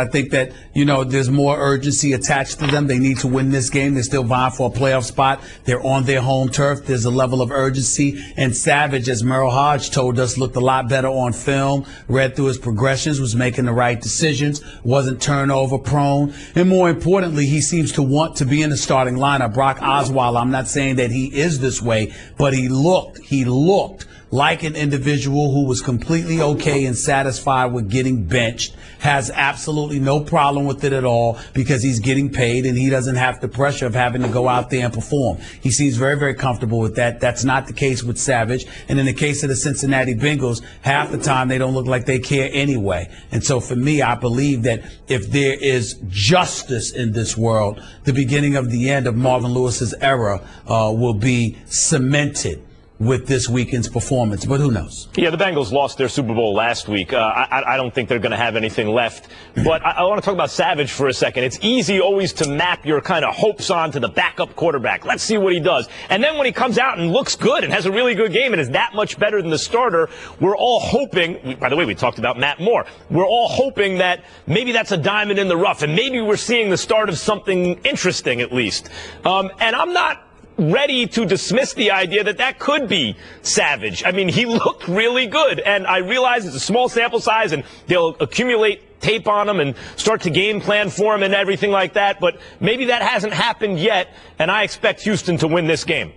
[SPEAKER 5] think that, there's more urgency attached to them. They need to win this game. They're still vying for a playoff spot. They're on their home turf. There's a level of urgency. And Savage, as Merrill Hodge told us, looked a lot better on film, read through his progressions, was making the right decisions, wasn't turnover prone. And more importantly, he seems to want to be in the starting lineup. Brock Osweiler, I'm not saying that he is this way, but he looked like an individual who was completely okay and satisfied with getting benched, has absolutely no problem with it at all because he's getting paid and he doesn't have the pressure of having to go out there and perform. He seems very, very comfortable with that. That's not the case with Savage. And in the case of the Cincinnati Bengals, half the time they don't look like they care anyway. And so for me, I believe that if there is justice in this world, the beginning of the end of Marvin Lewis's era will be cemented with this weekend's performance, but who knows?
[SPEAKER 3] Yeah, the Bengals lost their Super Bowl last week. I don't think they're going to have anything left. But I want to talk about Savage for a second. It's easy always to map your kind of hopes onto the backup quarterback. Let's see what he does. And then when he comes out and looks good and has a really good game and is that much better than the starter, we're all hoping, by the way, we talked about Matt Moore, we're all hoping that maybe that's a diamond in the rough and maybe we're seeing the start of something interesting at least. And I'm not ready to dismiss the idea that could be Savage. I mean, he looked really good, and I realize it's a small sample size, and they'll accumulate tape on him and start to game plan for him and everything like that, but maybe that hasn't happened yet, and I expect Houston to win this game.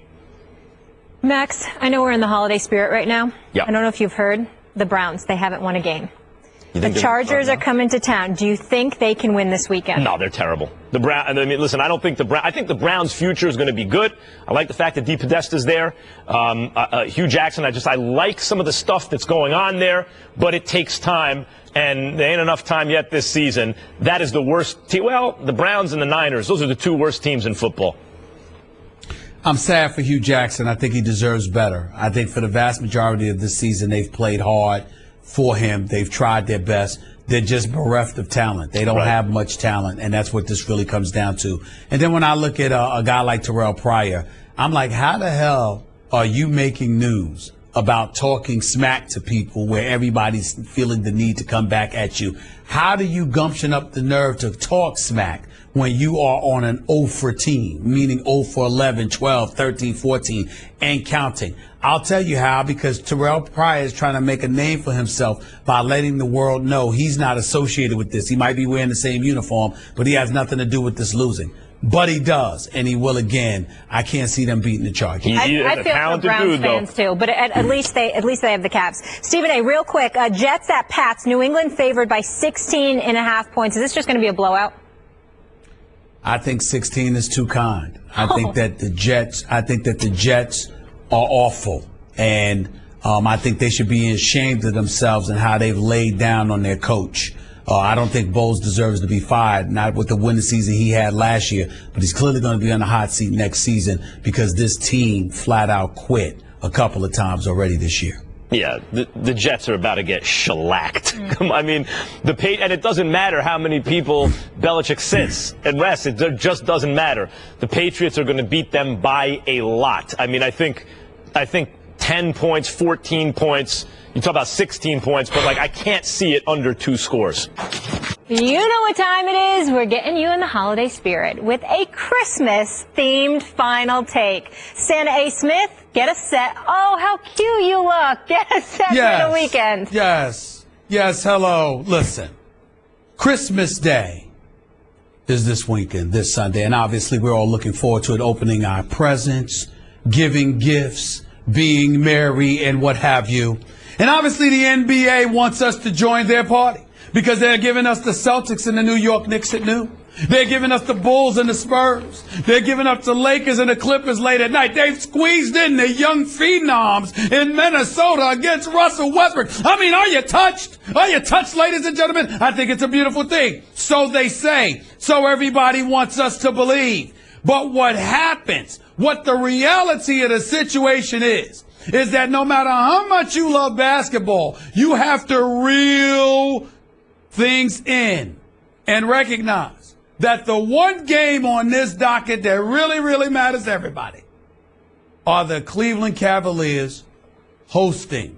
[SPEAKER 2] Max, I know we're in the holiday spirit right now.
[SPEAKER 3] Yeah.
[SPEAKER 2] I don't know if you've heard, the Browns, they haven't won a game. The Chargers are coming to town. Do you think they can win this weekend?
[SPEAKER 3] No, they're terrible. Listen, I think the Browns' future is going to be good. I like the fact that Dee Podesta's there. Hugh Jackson, I like some of the stuff that's going on there, but it takes time, and there ain't enough time yet this season. That is the worst team. Well, the Browns and the Niners, those are the two worst teams in football.
[SPEAKER 5] I'm sad for Hugh Jackson. I think he deserves better. I think for the vast majority of this season, they've played hard for him. They've tried their best. They're just bereft of talent. They don't have much talent, and that's what this really comes down to. And then when I look at a guy like Terrell Pryor, I'm like, how the hell are you making news about talking smack to people where everybody's feeling the need to come back at you? How do you gumption up the nerve to talk smack when you are on an 0 for team, meaning 0 for 11, 12, 13, 14, and counting? I'll tell you how, because Terrell Pryor is trying to make a name for himself by letting the world know he's not associated with this. He might be wearing the same uniform, but he has nothing to do with this losing. But he does, and he will again. I can't see them beating the Chargers.
[SPEAKER 2] I feel for Browns fans too, but at least they have the Caps. Stephen A., real quick, Jets at Pats. New England favored by 16.5 points. Is this just going to be a blowout?
[SPEAKER 5] I think 16 is too kind. I think that the Jets are awful, and I think they should be ashamed of themselves and how they've laid down on their coach. I don't think Bowles deserves to be fired, not with the winning season he had last year, but he's clearly going to be on the hot seat next season because this team flat out quit a couple of times already this year.
[SPEAKER 3] Yeah, the Jets are about to get shellacked. I mean, and it doesn't matter how many people Belichick sits and rests. It just doesn't matter. The Patriots are going to beat them by a lot. I mean, I think 10 points, 14 points. You talk about 16 points, but I can't see it under 2 scores.
[SPEAKER 2] You know what time it is. We're getting you in the holiday spirit with a Christmas-themed final take. Santa A. Smith, get us set. Oh, how cute you look. Get us set for the weekend.
[SPEAKER 5] Yes. Hello. Listen, Christmas Day is this weekend, this Sunday, and obviously we're all looking forward to it, opening our presents, giving gifts, being merry, and what have you. And obviously the NBA wants us to join their party because they're giving us the Celtics and the New York Knicks at noon. They're giving us the Bulls and the Spurs. They're giving us the Lakers and the Clippers late at night. They've squeezed in the young phenoms in Minnesota against Russell Westbrook. I mean, are you touched? Are you touched, ladies and gentlemen? I think it's a beautiful thing. So they say. So everybody wants us to believe. But what happens, what the reality of the situation is that no matter how much you love basketball, you have to reel things in and recognize that the one game on this docket that really, really matters to everybody are the Cleveland Cavaliers hosting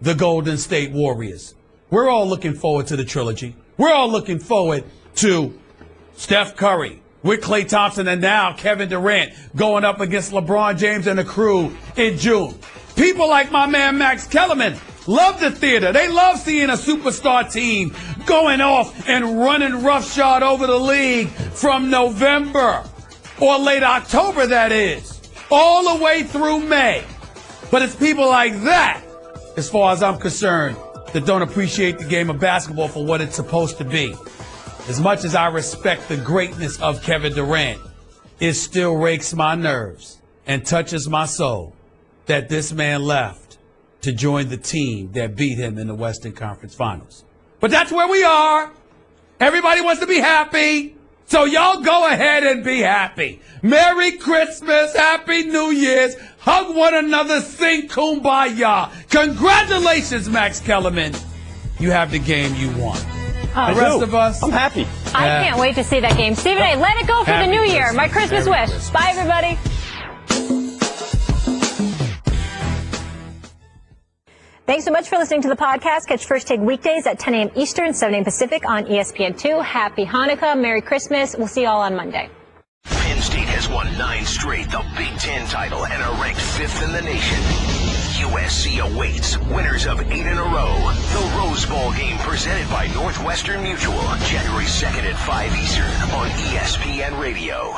[SPEAKER 5] the Golden State Warriors. We're all looking forward to the trilogy. We're all looking forward to Steph Curry with Klay Thompson and now Kevin Durant going up against LeBron James and the crew in June. People like my man Max Kellerman love the theater. They love seeing a superstar team going off and running roughshod over the league from November or late October, that is, all the way through May. But it's people like that, as far as I'm concerned, that don't appreciate the game of basketball for what it's supposed to be. As much as I respect the greatness of Kevin Durant, it still rakes my nerves and touches my soul that this man left to join the team that beat him in the Western Conference Finals. But that's where we are. Everybody wants to be happy. So y'all go ahead and be happy. Merry Christmas. Happy New Year's. Hug one another. Sing Kumbaya. Congratulations, Max Kellerman. You have the game you want. The rest of us,
[SPEAKER 3] I'm happy.
[SPEAKER 2] I can't wait to see that game. Stephen A., let it go for the new year. My Christmas wish. Bye, everybody. Thanks so much for listening to the podcast. Catch First Take weekdays at 10 a.m. Eastern, 7 a.m. Pacific on ESPN2. Happy Hanukkah. Merry Christmas. We'll see you all on Monday.
[SPEAKER 1] Penn State has won 9 straight, the Big Ten title, and are ranked 5th in the nation. USC awaits winners of 8 in a row. The Rose Bowl game presented by Northwestern Mutual, January 2nd at 5 Eastern on ESPN Radio.